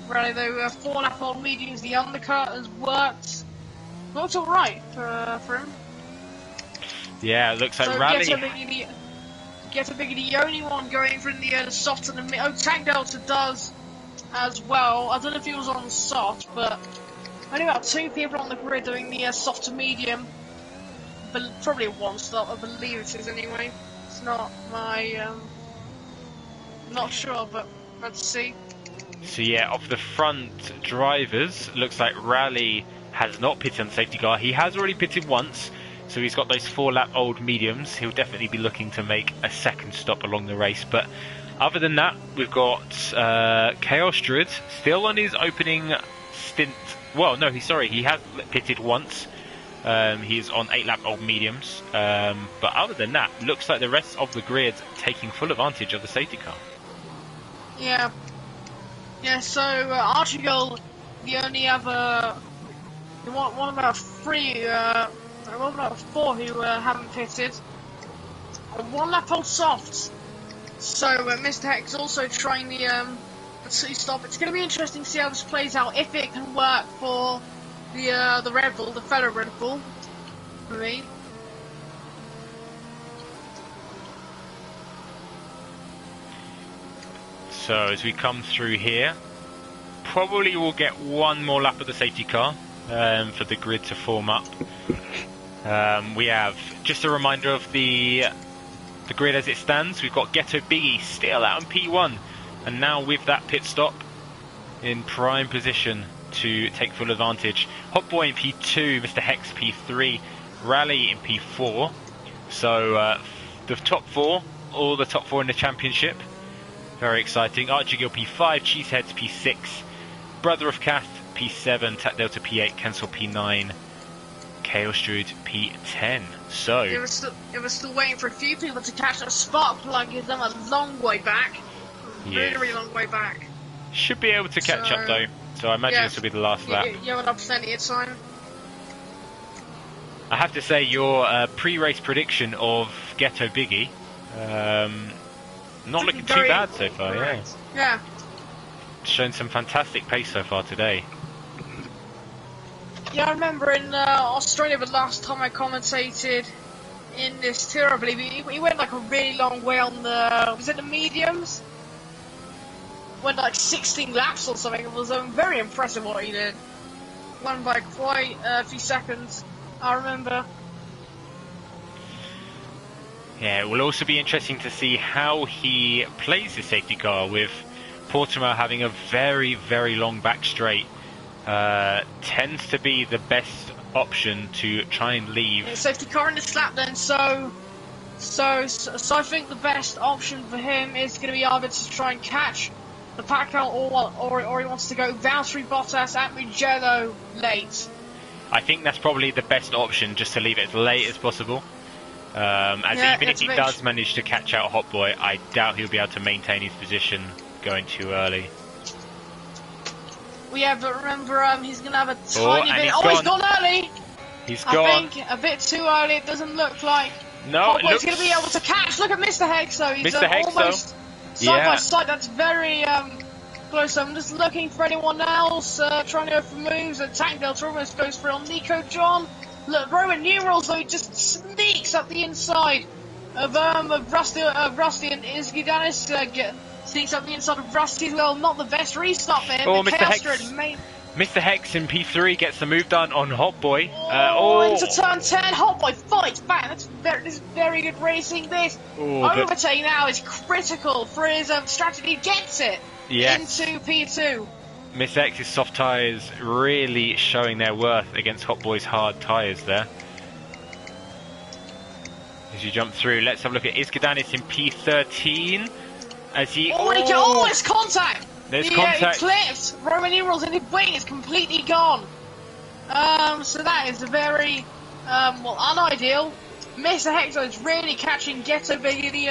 really, they were 4.5 old mediums. The undercut has worked. Looks alright for him. Yeah, it looks like So Rally. Get a Biggie, the only one going for the soft and the mid. Oh, Tank Delta does as well. I don't know if he was on soft, but only about 2 people on the grid doing the soft to medium. But probably one stop, I believe it is anyway. It's not my, not sure, but let's see. So yeah, of the front drivers, looks like Rally has not pitted on the safety car. He has already pitted once, so he's got those 4-lap old mediums. He'll definitely be looking to make a second stop along the race. But other than that, we've got Chaos Druid still on his opening stint. Well, no, he has pitted once. He's on 8-lap old mediums. But other than that, looks like the rest of the grid taking full advantage of the safety car. Yeah. Yeah, so Archigall, the only other, one of our 4 who haven't pitted, 1 lap old soft. So Mr. Hex also trying the 2-stop. It's going to be interesting to see how this plays out, if it can work for the Red Bull, the fellow Red Bull, for me. So as we come through here, probably we'll get 1 more lap of the safety car for the grid to form up. We have just a reminder of the grid as it stands. We've got Ghetto Biggie still out in P1, and now with that pit stop in prime position to take full advantage. Hot Boy in P2, Mr. Hex P3, Rally in P4. So the top 4, all the top 4 in the championship. Very exciting. Archie Gill P5, Cheeseheads P6, Brother of Kath P7, Tat Delta P8, Cancel P9, Chaos Druid P10. So it was still waiting for a few people to catch that spark plug. Give them a long way back. Yes. Really long way back. Should be able to catch up though. So I imagine this will be the last lap. You have plenty of time. I have to say your pre-race prediction of Ghetto Biggie, not looking too bad so far. Correct. Yeah. Shown some fantastic pace so far today. Yeah, I remember in Australia the last time I commentated in this tour, I believe he went like a really long way on the, was it the mediums? Went like 16 laps or something. It was very impressive what he did. Won by quite a few seconds, I remember. Yeah, it will also be interesting to see how he plays the safety car, with Portimao having a very, very long back straight. Tends to be the best option to try and leave. Yeah, safety car in this lap then, so I think the best option for him is going to be either to try and catch the pack out, or he wants to go Valtteri Bottas at Mugello late. I think that's probably the best option, just to leave it as late as possible. Even if he does manage to catch out Hot Boy, I doubt he'll be able to maintain his position going too early. Well, yeah, but remember, he's going to have a tiny bit... He's gone early! He's gone. I think a bit too early. It doesn't look like Hot Boy's going to be able to catch. Look at Mr. Hexo. He's almost side by side. That's very close. I'm just looking for anyone else trying to go for moves. And Tank Delta almost goes for it on Nico John. Look, Roman Numerals, though, he just sneaks up the inside of Rusty and Izgidanis. Sneaks up the inside of Rusty as well. Not the best restart for him. Oh, Mr. Hex in P3 gets the move done on Hot Boy. Into turn 10. Hot Boy fights back. This is very good racing. This overtake now is critical for his strategy. Gets it into P2. Mr. X's soft tyres really showing their worth against Hot Boy's hard tyres there. As you jump through, let's have a look at Izgidanis in P13. As he... it's contact! There's He contact. clipped Roman numerals and his wing is completely gone. So that is a very, well, unideal. Mr. Hector is really catching Ghetto Big in the,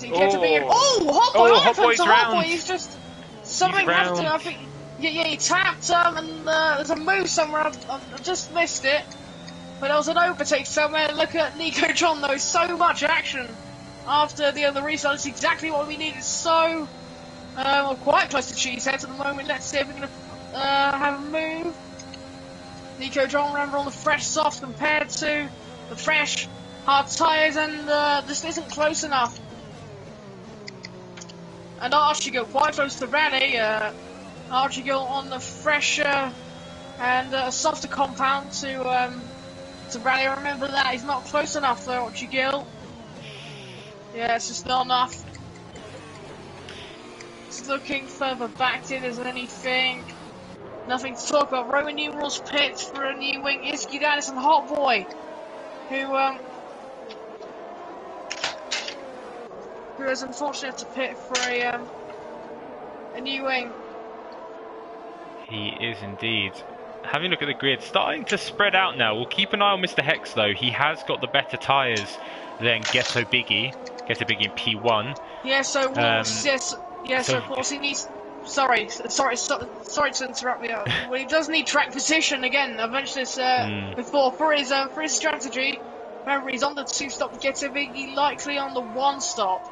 Ghetto Big. Oh, Hot Boy! Hot Boy! He's just something happened to him. I think, yeah, he tapped and there's a move somewhere. I've just missed it, but there was an overtake somewhere. Look at Nico John though. So much action after the restart. It's exactly what we needed. So, we're quite close to Cheesehead at the moment. Let's see if we're gonna have a move. Nico John, remember, on the fresh soft compared to the fresh hard tyres, and this isn't close enough. And Archie quite close to Rally. Archie on the fresher and softer compound to Rally. Remember that he's not close enough though, Archie Gill. Yeah, it's just not enough. Just looking further back, see if there's anything. Nothing to talk about. Roman numerals pit for a new wing. Iski Dennis and Hot Boy, who is unfortunate to pit for a new wing. He is indeed. Having a look at the grid, starting to spread out now. We'll keep an eye on Mr. Hex though. He has got the better tyres than Ghetto Biggie. Ghetto Biggie in P1. Yeah, so so of course he needs. Sorry to interrupt you. Well, he does need track position again. I've mentioned this before for his strategy. Remember, he's on the 2-stop Ghetto Biggie, likely on the 1-stop.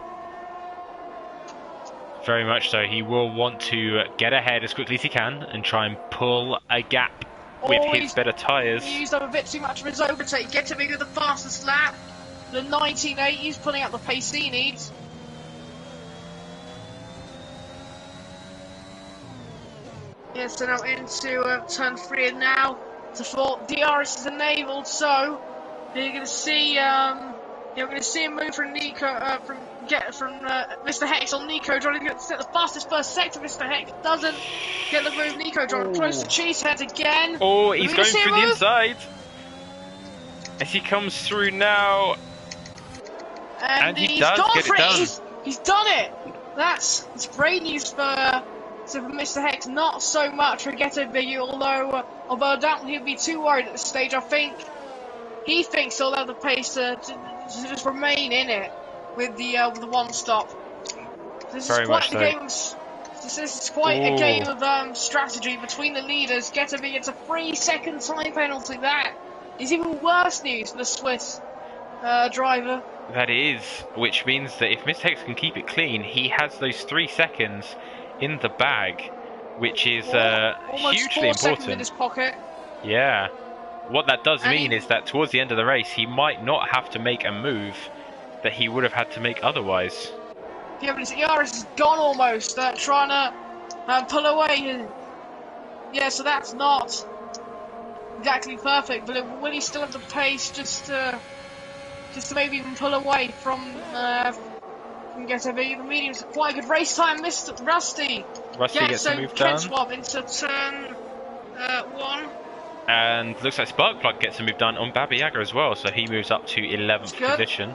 Very much so. He will want to get ahead as quickly as he can and try and pull a gap with his better tyres. He used up a bit too much of his overtake. Ghetto Biggie with the fastest lap. The 19.8, he's pulling out the pace he needs. Yeah, so now into turn 3 and now to 4. DRS is enabled, so you're going to see a move from Nico from Mr. Hex on Nico John. He's going to set the fastest first sector. Mr. Hex doesn't get the move. Nico John close to Cheesehead again. Oh, he's going through the inside as he comes through now, and he does get it done. He's done it. It's great news for Mr. Hex, not so much for Ghetto Biggie, although I doubt he'll be too worried at this stage. I think he thinks he'll have the pace to just remain in it with the 1-stop. This is quite a game of strategy between the leaders. Ghetto Biggie, it's a 3-second time penalty. That is even worse news for the Swiss driver. That is, which means that if Mr. Hex can keep it clean, he has those 3 seconds in the bag, which is hugely important. In his pocket. Yeah. What that does mean is that towards the end of the race, he might not have to make a move that he would have had to make otherwise. Yeah, but his ERS is gone almost, trying to pull away. Yeah, so that's not exactly perfect, but will he still have the pace just to maybe even pull away from Ghetto Biggie? The medium's quite a good race time. Mr. Rusty gets a move done. Swap into turn 1. And looks like Sparkplug gets a move done on Baba Yaga as well, so he moves up to 11th position.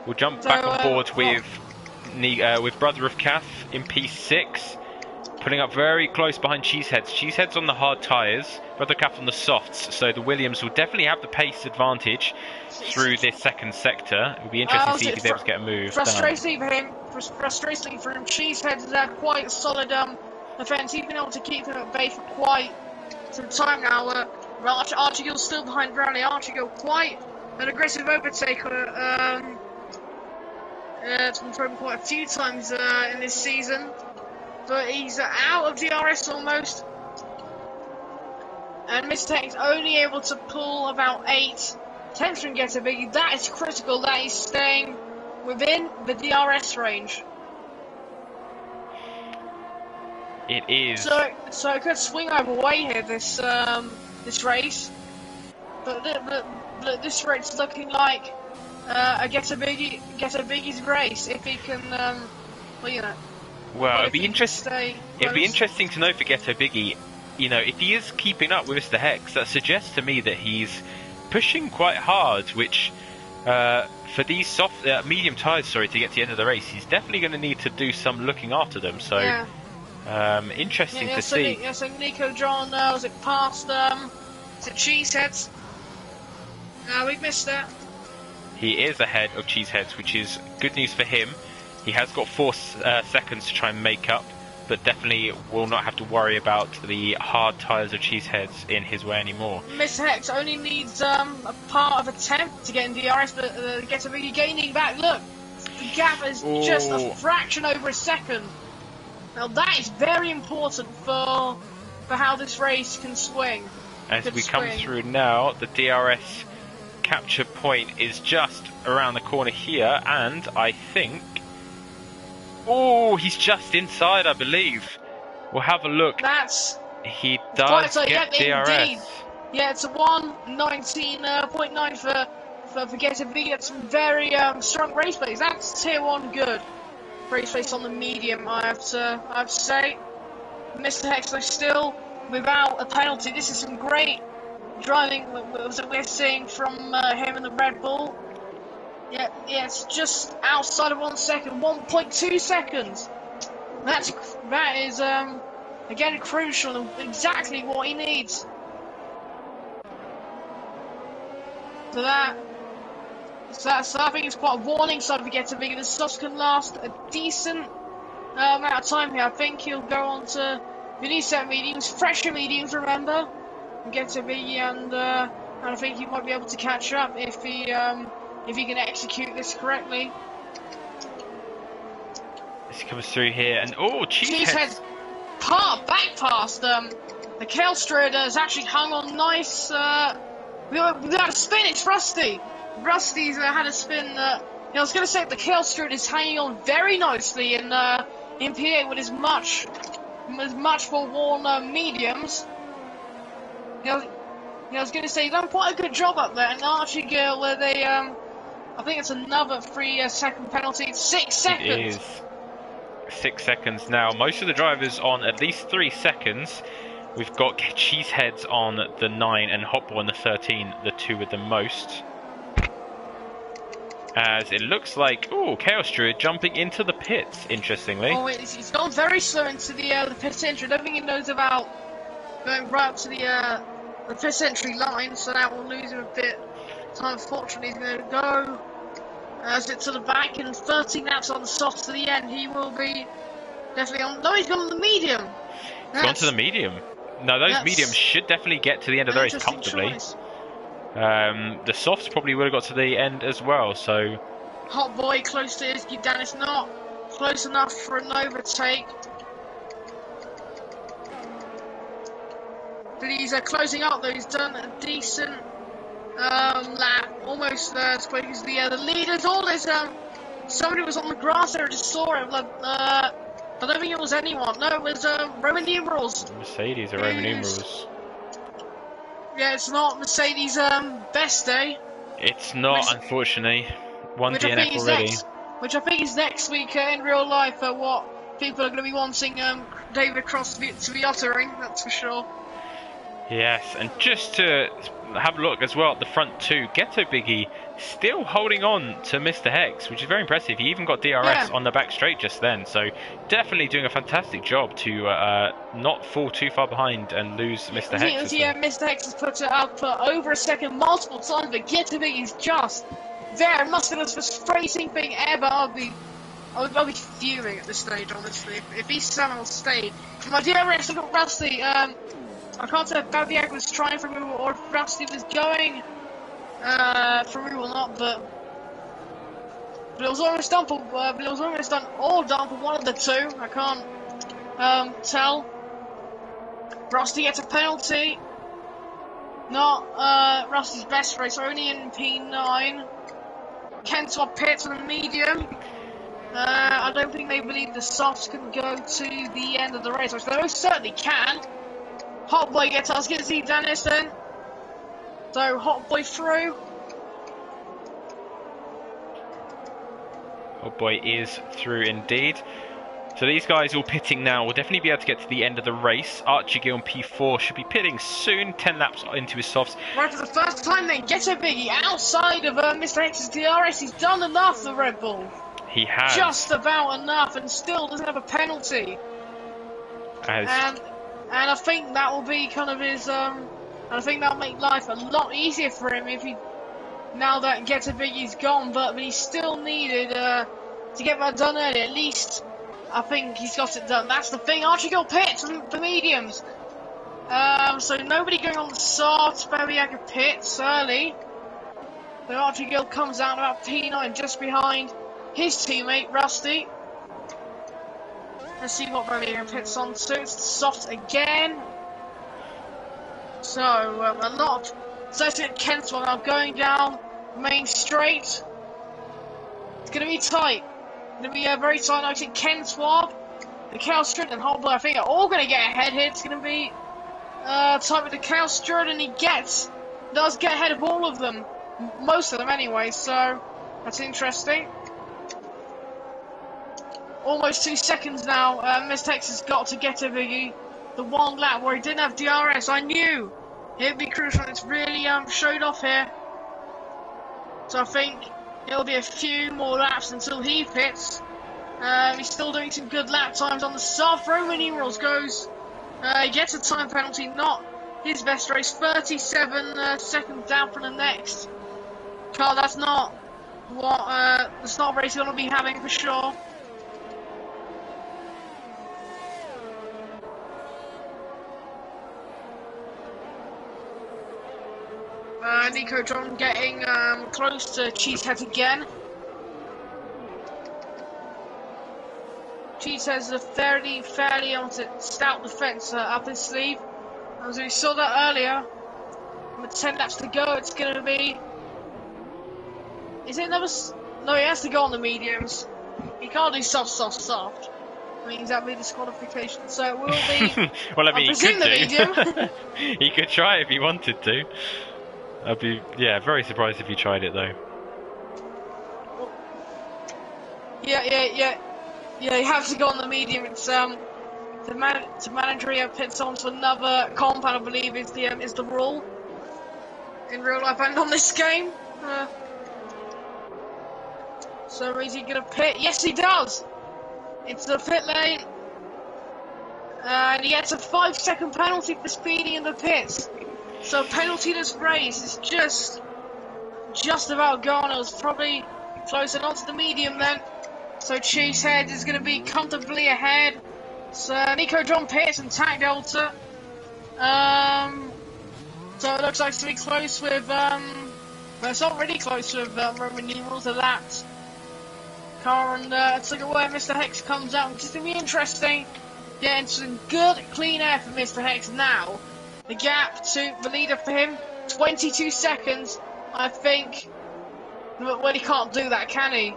We'll jump back on board with Brother of Kath in P6, putting up very close behind Cheeseheads. Cheeseheads on the hard tyres, Brother of Kath on the softs, so the Williams will definitely have the pace advantage through this second sector. It'll be interesting to see if he's able to get a move frustrating for him. Cheeseheads is quite a solid defence. He's been able to keep him at bay for quite some time now. Archie Gill's still behind Rally. Archie Gill quite an aggressive overtake. It's been thrown quite a few times in this season, but he's out of DRS almost. And Mr. Hex only able to pull about 8 tenths from Ghetto Biggie. That is critical. That he's staying within the DRS range. It is. So it could swing either way here. This race, but this race is looking like a Ghetto Biggie's race if he can, Well, it'd be interesting. It'd be interesting to know for Ghetto Biggie. You know, if he is keeping up with Mr. Hex, that suggests to me that he's pushing quite hard, which For these soft, medium tyres, sorry, to get to the end of the race, he's definitely going to need to do some looking after them. So, Yeah. interesting to So see. So Nico John, was it past, is it Cheeseheads? We missed that. He is ahead of Cheeseheads, which is good news for him. He has got 4 seconds to try and make up, but definitely will not have to worry about the hard tyres of Cheeseheads in his way anymore. Mr. Hex only needs a part of a tenth to get in DRS, but gets a really gaining back. Look, the gap is just a fraction over a second. Now that is very important for how this race can swing. As we come through now, the DRS capture point is just around the corner here, and I think... Oh, he's just inside, I believe. We'll have a look. He does get DRS. Indeed. Yeah, it's a 1:19.9 for Get-A-V. That's some very strong race pace. That's tier 1 good. Race pace on the medium, I have to say. Mr. Hexler still without a penalty. This is some great driving that we're seeing from him and the Red Bull. Yeah, it's just outside of 1 second, 1.2 seconds. That is again crucial and exactly what he needs. So I think it's quite a warning sign for Get-A-V. The softs can last a decent amount of time here. I think he'll go on to set mediums, fresher mediums, remember, Get-A-V, and I think he might be able to catch up if he can execute this correctly. This comes through here, and Cheesehead back past the Kalestrad has actually hung on nice. We had a spin. It's Rusty. Rusty's had a spin. I was going to say the Kalestrad is hanging on very nicely in P8 with his much foreworn mediums. I was going to say, they've done quite a good job up there. And Archie where they, I think it's another 3-second penalty. 6 seconds. It is 6 seconds now. Most of the drivers on at least 3 seconds. We've got Cheeseheads on the 9 and Hotboy on the 13, the 2 with the most. As it looks like, Chaos Druid jumping into the pits, interestingly. Oh, he's gone very slow into the pit entry. I don't think he knows about going right up to the pit entry line, so that will lose him a bit. So unfortunately, he's going to go to the back, and 13 laps on the soft to the end. He will be definitely on. No, he's gone on the medium. He's gone to the medium. No, those mediums should definitely get to the end of the race comfortably. The softs probably would have got to the end as well, so... Hotboy close to Izzy Dennis, not close enough for an overtake. But he's closing up though, he's done a decent lap, almost as quick as the leaders. All this, somebody was on the grass there, I just saw it, I don't think it was anyone. No, it was Roman numerals. Mercedes are Roman numerals. Yeah, it's not Mercedes' best day. It's not, unfortunately. One DNF already. Which I think is next week in real life. What people are going to be wanting David Cross to be uttering. That's for sure. Yes, and just to have a look as well at the front two, Ghetto Biggie still holding on to Mr. Hex, which is very impressive. He even got DRS on the back straight just then, so definitely doing a fantastic job to not fall too far behind and lose Mr. Hex. Yeah, Mr. Hex has put it up over a second multiple times, but Ghetto Biggie is just there. It must be the most frustrating thing ever. I'll be fuming at this stage, honestly. If he somehow stayed. My DRS got rusty. I can't say if Babiak was trying for removal or if Rusty was going for removal or not, but it was almost done for. But it was almost all done for one of the two. I can't tell. Rusty gets a penalty. Not Rusty's best race, only in P9. Kentop pits on the medium. I don't think they believe the softs can go to the end of the race, which they most certainly can. Hotboy gets us, gets Steve Dennis then. So Hotboy through. Hotboy is through indeed. So these guys all pitting now will definitely be able to get to the end of the race. Archie Gill on P4 should be pitting soon, 10 laps into his softs. Right, for the first time then, get a biggie outside of Mr. X's DRS. He's done enough, the Red Bull. He has. Just about enough, and still doesn't have a penalty. And I think that will be kind of his, and I think that'll make life a lot easier for him if he, now that Get a Biggie's gone, but he still needed to get that done early. At least, I think he's got it done. That's the thing. Archie Gill pits for mediums. So nobody going on the soft. Babiaga pits early. So Archie Gill comes out about P9 just behind his teammate Rusty. Let's see what Babiaga pits on to. It's soft again. So a lot. So it's at Kenswell now going down main straight. It's going to be tight. It's going to be very tight. I think Ken Swab, the Calstrad, and Holberg, I think, are all going to get ahead here. It's going to be tight with the Calstrad, and he does get ahead of all of them. Most of them, anyway, so that's interesting. Almost 2 seconds now. Mr. X has got to get a biggie. The one lap where he didn't have DRS, I knew it'd be crucial. It's really showed off here. So I think it'll be a few more laps until he pits. He's still doing some good lap times on the soft. Roman numerals goes. He gets a time penalty, not his best race. 37 seconds down from the next car. That's not what that's not a race he's going to be having for sure. Nico John getting close to Cheesehead again. Cheesehead has a fairly stout defence up his sleeve. As we saw that earlier, with 10 laps to go, it's going to be. Is it another? No, he has to go on the mediums. He can't do soft. I mean, that would be disqualification. So it will be. Well, I mean, he could the medium. He could try if he wanted to. I'd be, very surprised if he tried it though. Yeah. You have to go on the medium. It's the manager pits onto another compound, I believe, is the rule in real life and on this game. So is he gonna pit? Yes, he does. It's the pit lane, and he gets a 5-second penalty for speeding in the pits. So penalty-less race is just about gone. It was probably close enough to the medium then. So Cheesehead is going to be comfortably ahead. So Nico John pits and Tack Delta. So it looks like it's going to be close with. Well, it's not really close with Roman numerals. The lapped car, and it's like where Mr. Hex comes out, which is going to be interesting. Getting some good clean air for Mr. Hex now. The gap to the leader for him, 22 seconds, I think. Well, he can't do that, can he?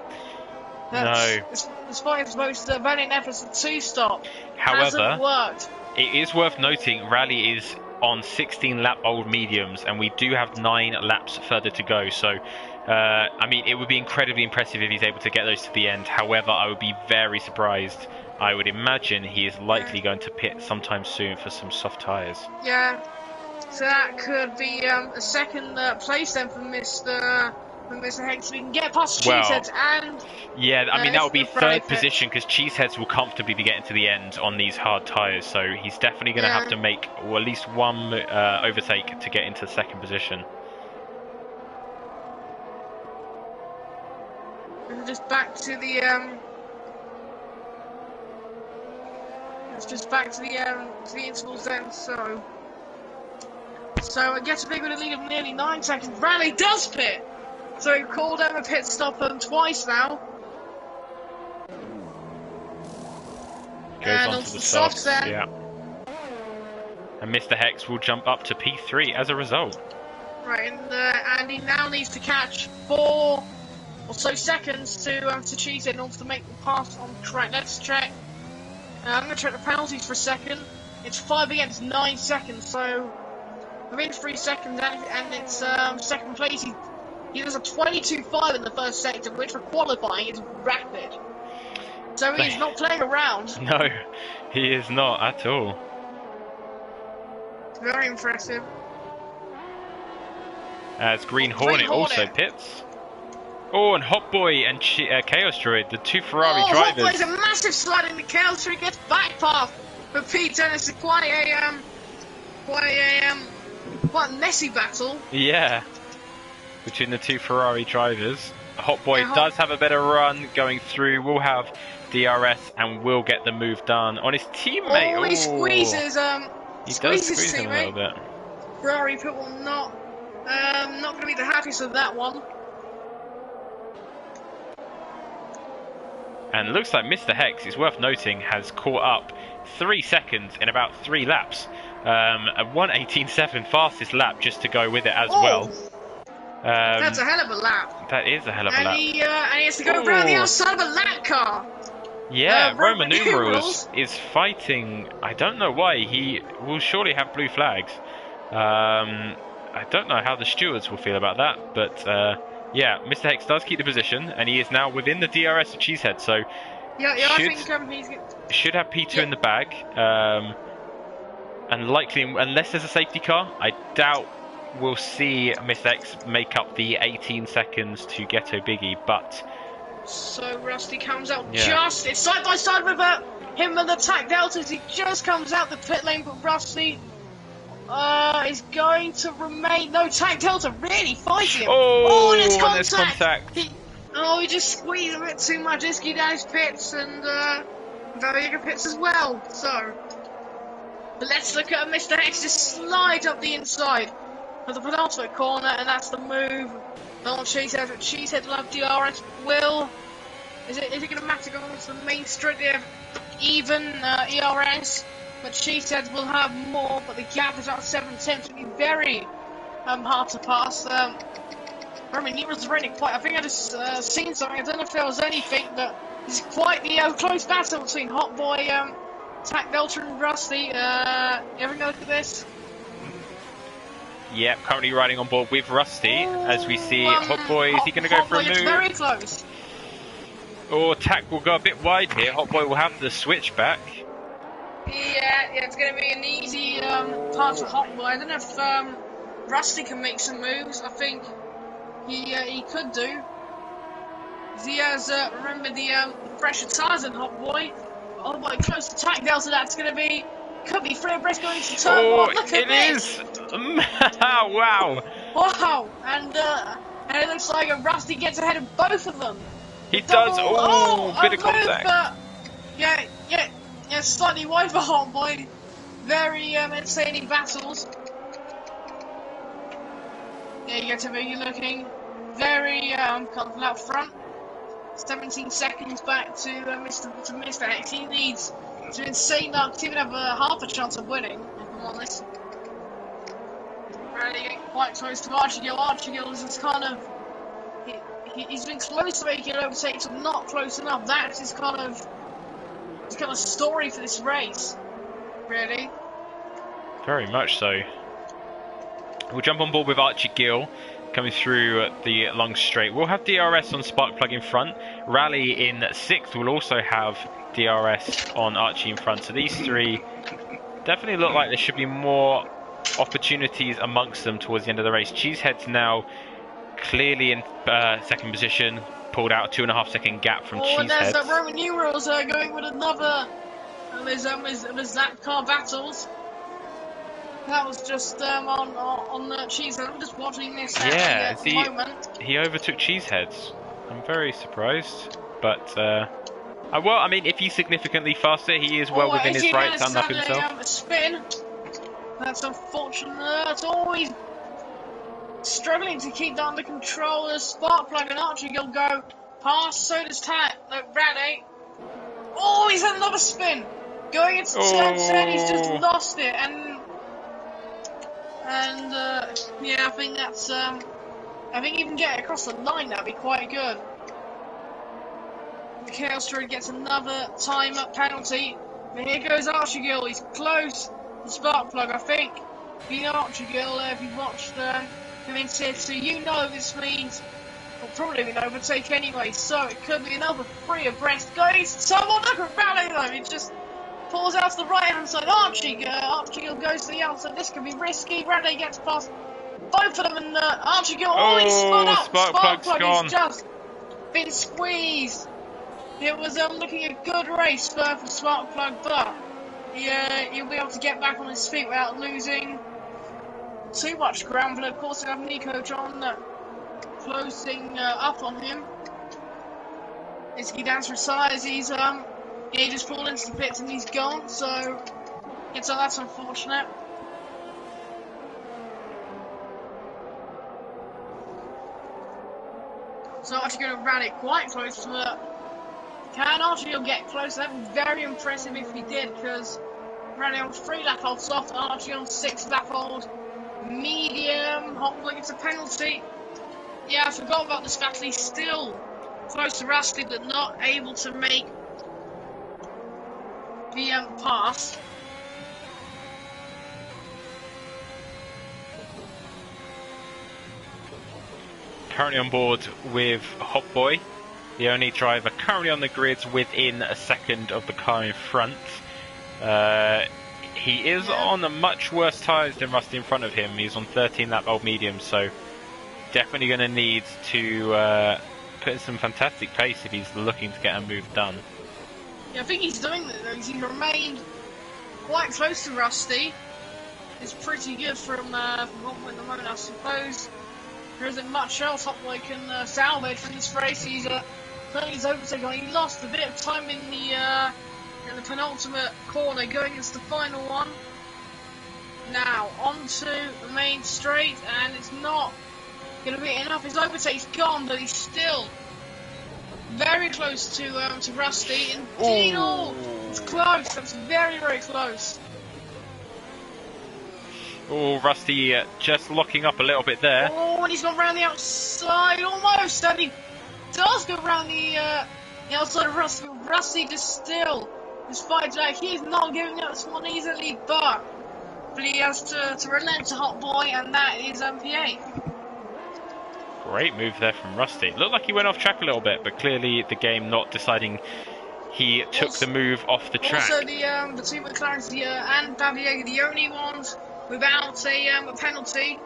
No. Despite his most valiant efforts to stop, however, hasn't worked. It is worth noting Rally is on 16 lap old mediums, and we do have 9 laps further to go. So, I mean, it would be incredibly impressive if he's able to get those to the end. However, I would be very surprised. I would imagine he is likely going to pit sometime soon for some soft tyres. Yeah, so that could be a second place then for Mr. Hex. We can get past Cheeseheads and. Yeah, I mean, that would be third position because Cheeseheads will comfortably be getting to the end on these hard tyres. So he's definitely going to have to make at least one overtake to get into second position. And just back to the. It's just back to the intervals then, so it gets a big with a lead of nearly 9 seconds. Rally does pit! So he called him a pit stop twice now. Goes on to the softs, yeah. And Mr. Hex will jump up to P3 as a result. Right, and he now needs to catch 4 or so seconds to cheese it in order to make the pass on track. Let's check. I'm going to check the penalties for a second. It's 5 against 9 seconds, so within 3 seconds, and it's second place. He does a 22.5 in the first sector, which for qualifying is rapid. So he's not playing around. No, he is not at all. Very impressive. As Green Hornet also pits. Oh, and Hot Boy and Chaos Droid, the two Ferrari drivers. Hot Boy's a massive slide in the Chaos Droid, gets back path. But Pete, and it's quite a messy battle. Yeah, between the two Ferrari drivers. Hot Boy does have a better run going through. Will have DRS and will get the move done on his teammate. Oh, he squeezes. He does squeeze him a little bit. Ferrari pit will not going to be the happiest of that one. And it looks like Mr. Hex, it's worth noting, has caught up 3 seconds in about 3 laps. A 1:18.7 fastest lap just to go with it as well. That's a hell of a lap. That is a hell of a lap. And he has to go around the outside of a lap car. Yeah, Roman numerals is fighting. I don't know why. He will surely have blue flags. I don't know how the stewards will feel about that, but yeah, Mr. Hex does keep the position, and he is now within the DRS of Cheesehead, so I think should have P2 in the bag. And likely, unless there's a safety car, I doubt we'll see Mr. Hex make up the 18 seconds to Ghetto Biggie, but... So Rusty comes out just, it's side by side with him and the Tac Deltas. He just comes out the pit lane, but Rusty is going to remain. No, Tac Delta really fighting him. Oh, and it's contact. He just squeezed a bit too much. Iski down his pits and Variega pits as well. So, but let's look at Mr. Hex just slide up the inside of the penultimate corner, and that's the move. Not Cheesehead, but Cheesehead will have DRS. Is it going to matter going into the main straight? They have even ERS, but Cheesehead will have more. But the gap is about 7 tenths. It'll be very hard to pass. Roman Nero's running quite. I think I just seen something. I don't know if there was anything, but it's quite the close battle between Hot Boy, Tac Delta, and Rusty. Having a look at this. Yep, currently riding on board with Rusty, as we see Hot Boy. Is he going to go for a move? Very close. Or Tac will go a bit wide here. Hot Boy will have the switch back. Yeah, it's going to be an easy pass for Hot Boy. I don't know if Rusty can make some moves. I think he could do. He has, remember the fresher tyres than Hot Boy. Hot Boy close to Tac Delta. That's going to be. Could be free abreast going into turn one. Look at this. Wow. Wow. And it looks like Rusty gets ahead of both of them. He does. Bit of contact. Yeah, slightly wide for Hot Boy. Very entertaining battles. Yeah, you get to be looking very comfortable out front. 17 seconds back to Mr. X. He needs some insane luck to even have half a chance of winning, if I'm honest. Really getting quite close to Archigil. Archigil is just kind of... He's been close to making overtakes, but not close enough. That's his kind of story for this race, really. Very much so. We'll jump on board with Archie Gill coming through the long straight. We'll have DRS on Sparkplug in front. Rally in 6th will also have DRS on Archie in front. So these three definitely look like there should be more opportunities amongst them towards the end of the race. Cheesehead's now clearly in 2nd position, pulled out a 2.5 second gap from Cheesehead. And there's Roman numerals going with another of his lap car battles. That was just on the Cheesehead. I'm just watching this at the moment. He overtook Cheeseheads. I'm very surprised, but well, I mean, if he's significantly faster, he is well within his right to unlock himself. A spin. That's unfortunate. That's always struggling to keep that under control. As Sparkplug and Archie go past, so does Rade. Oh, he's had another spin. Going into turn 10, he's just lost it. And yeah, I think that's I think even getting across the line, that'd be quite good. The Chaos Droid gets another time up penalty. But here goes Archigil. He's close to Sparkplug, I think. You know Archigil, if you've watched him in Tier 2, you know this means will probably be an overtake anyway, so it could be another 3 abreast. Guys, someone look at Rally though, he just pulls out to the right hand side. Archie goes to the outside. This could be risky. Rally gets past both of them, and Archie Gill, he's spun out. Spark Plug's just been squeezed. It was looking a good race for Spark Plug, but he'll be able to get back on his feet without losing too much ground. But of course, we have Nico John closing up on him. He dance for size. He's he just pulled into the pits and he's gone. So that's unfortunate. So Archie going to rally quite close to it. Can Archie get close? That would be very impressive if he did, because Rally on 3 lap hold soft, Archie on 6 lap hold medium. Hopefully it's a penalty. Yeah, I forgot about this battle. He's still close to Rusty, but not able to make the pass. Currently on board with Hot Boy, the only driver currently on the grids within a second of the car in front. He is on a much worse tyres than Rusty in front of him. He's on 13 lap old medium, so definitely going to need to put in some fantastic pace if he's looking to get a move done. Yeah, I think he's doing that though. He's remained quite close to Rusty. It's pretty good from one point at the moment, I suppose. There isn't much else Hot Boy can salvage from this race. He's currently his overtake on. He lost a bit of time in the penultimate corner, going into the final one. Now onto the main straight, and it's not going to be enough. His overtake's gone, but he's still very close to Rusty. Indeed, it's close. That's very, very close. Oh, Rusty just locking up a little bit there. Oh, and he's gone round the outside almost, and he does go round the outside of Rusty. Rusty just still, despite that, he's not giving up this one easily, but he has to relent to Hot Boy, and that is P8. Great move there from Rusty. Looked like he went off track a little bit, but clearly the game not deciding he took the move off the track. Also, the two McLarens and Bavier, the only ones without a penalty.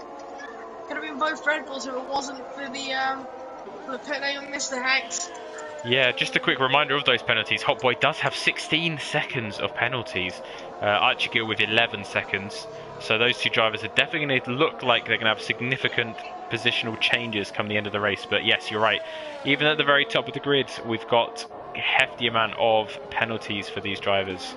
Could have been both Red Bulls if it wasn't for the pit lane on Mr. Hex. Yeah, just a quick reminder of those penalties. Hot Boy does have 16 seconds of penalties. Archie Gill with 11 seconds. So those two drivers are definitely going to look like they're going to have significant positional changes come the end of the race. But yes, you're right. Even at the very top of the grid, we've got a hefty amount of penalties for these drivers.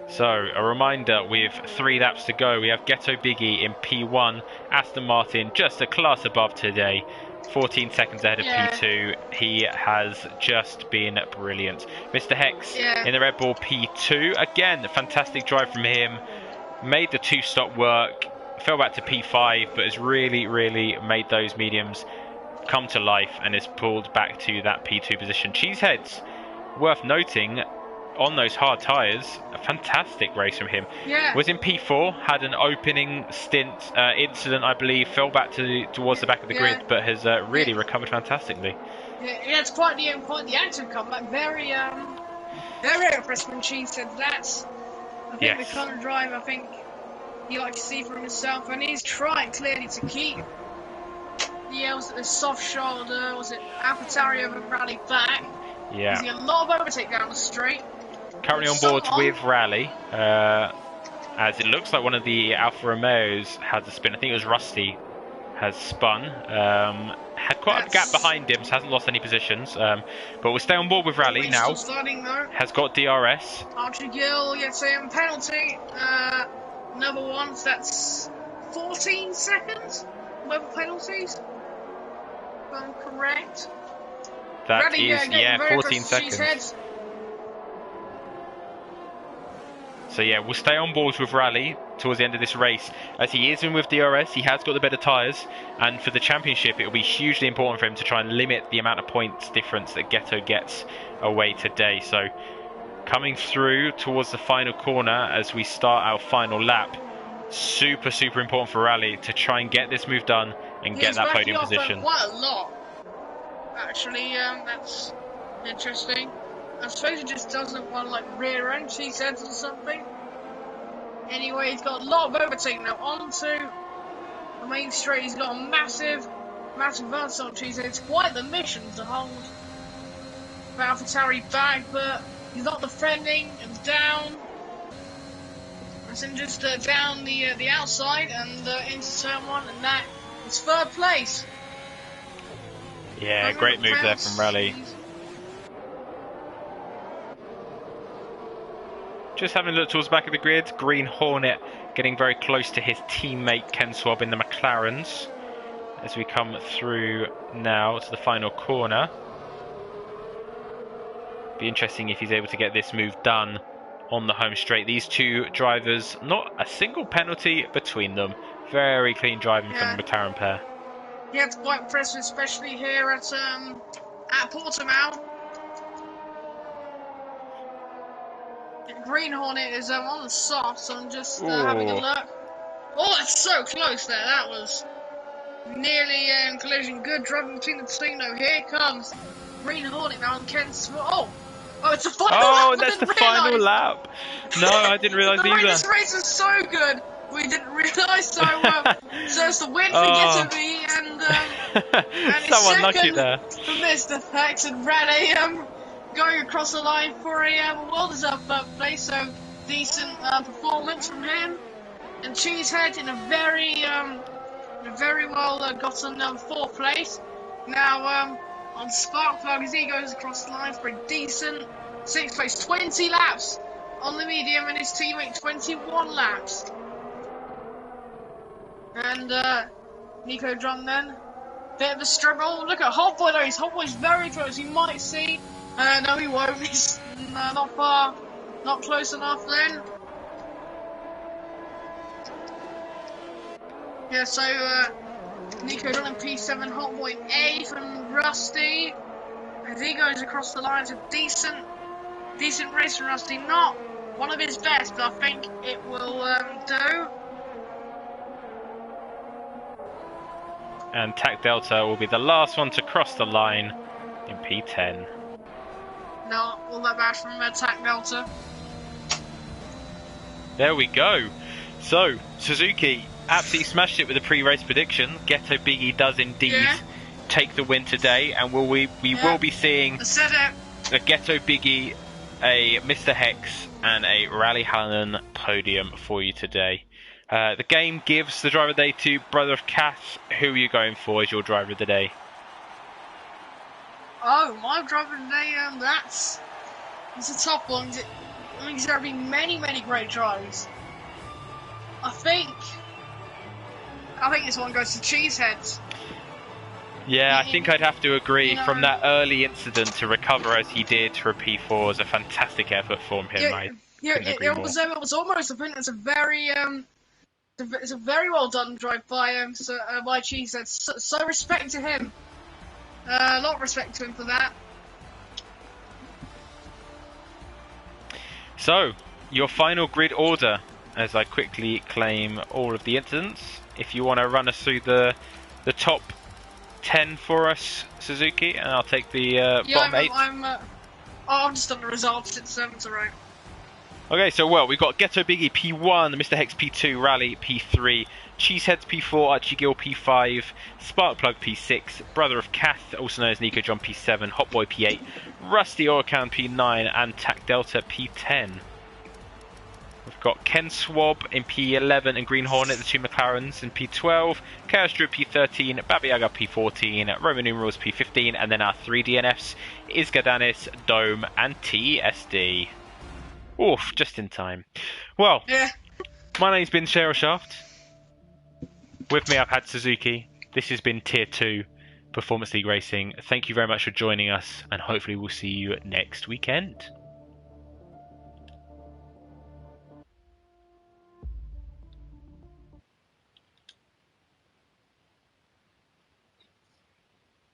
So, a reminder, with 3 laps to go, we have Ghetto Biggie in P1, Aston Martin just a class above today, 14 seconds ahead of P2. He has just been brilliant. Mr. Hex in the Red Bull P2, again, fantastic drive from him, made the 2-stop work, fell back to P5, but has really, really made those mediums come to life and has pulled back to that P2 position. Cheeseheads, worth noting, on those hard tyres, a fantastic race from him. Was in P4, had an opening stint incident, I believe, fell back towards the back of the grid, but has really recovered fantastically. Yeah, it's quite the active comeback. Very impressed when Cheese said that. I think the kind of drive I think he likes to see from himself, and he's trying clearly to keep the soft shoulder, was it Alphatari over Rally back? Yeah. He's got a lot of overtake down the straight. Currently on board with Rally, as it looks like one of the Alfa Romeos has a spin. I think it was Rusty has spun. Had quite a gap behind him, so hasn't lost any positions. But we'll stay on board with Rally now. Has got DRS. Archie Gill gets a penalty. Another one, so that's 14 seconds with penalties. If I'm correct. That Rally, is, 14 seconds. So yeah, we'll stay on board with Rally towards the end of this race. As he is in with DRS, he has got the better tyres, and for the championship it will be hugely important for him to try and limit the amount of points difference that Ghetto gets away today. So coming through towards the final corner as we start our final lap, super, super important for Rally to try and get this move done and get that podium position. Quite a lot, actually. That's interesting. I suppose he just doesn't want to like rear end Cheeseheads or something. Anyway, he's got a lot of overtaking now onto the main straight. He's got a massive advance on Cheesehead. It's quite the mission to hold AlphaTauri back, but he's not defending and down. And then just down the outside and into turn one, and that is third place. Yeah, great move there from Rally. Just having a look towards the back of the grid, Green Hornet getting very close to his teammate Ken Swab in the McLarens as we come through now to the final corner. Be interesting if he's able to get this move done on the home straight. These two drivers, not a single penalty between them. Very clean driving from the McLaren pair. Yeah, it's quite impressive, especially here at Portimao. Green Hornet is on the soft, so I'm just having a look. Oh, that's so close there. That was nearly collision. Good driving between the two. No, here comes Green Hornet now on Ken's. Oh, it's the final lap. Oh, that's the final lap. No, I didn't realise either. This race was so good. We didn't realise. So, so it's the win for Getaby and so unlucky second there for Mr. Hex and Rene going across the line for a well-deserved third place. So decent performance from him. And Cheesehead in a very well gotten fourth place. Now on Sparkplug as he goes across the line for a decent sixth place, 20 laps on the medium, and his teammate 21 laps. And Nico John then, bit of a struggle. Look at Hotboy though, Hotboy's very close. He might see. No, he won't. He's not far, not close enough then. Yeah, so Nico John in P7, Hotboy in A from Rusty. As he goes across the line, it's a decent race from Rusty. Not one of his best, but I think it will do. And TAC Delta will be the last one to cross the line in P10. Not all that bad from TAC Delta. There we go. So, Suzuki absolutely smashed it with a pre-race prediction. Ghetto Biggie does indeed take the win today, and we will be seeing a Ghetto Biggie, a Mr. Hex, and a Rally Hannon podium for you today. The game gives the driver of the day to Brother of Kath. Who are you going for as your driver of the day? Oh, my driver of the day, that's a tough one. I mean, there have been many great drivers. I think this one goes to Cheeseheads. Yeah, I think I'd have to agree. From that early incident to recover as he did for a P4 was a fantastic effort from him. It was almost. I think it's a very well done drive by Cheeseheads. So respect to him. A lot of respect to him for that. So, your final grid order, as I quickly claim all of the incidents. If you want to run us through the top 10 for us, Suzuki, and I'll take the bottom 8. I've just done the results. It's alright. Okay, so we've got Ghetto Biggie P1, Mr. Hex P2, Rally P3, Cheeseheads P4, Archie Gill P5, Sparkplug P6, Brother of Kath, also known as Nico John P7, Hotboy P8, Rusty Oilcan P9, and TAC Delta P10. We've got Ken Swab in P11 and Green Hornet, the two McLarens, in P12, Chaos Druid P13, Baba Yaga P14, Roman numerals P15, and then our 3 DNFs, Isgadanis, Dome, and TSD. Oof, just in time. Well, my name's been Cheryl Shaft. With me I've had Suzuki. This has been Tier 2 Performance League Racing. Thank you very much for joining us, and hopefully we'll see you next weekend.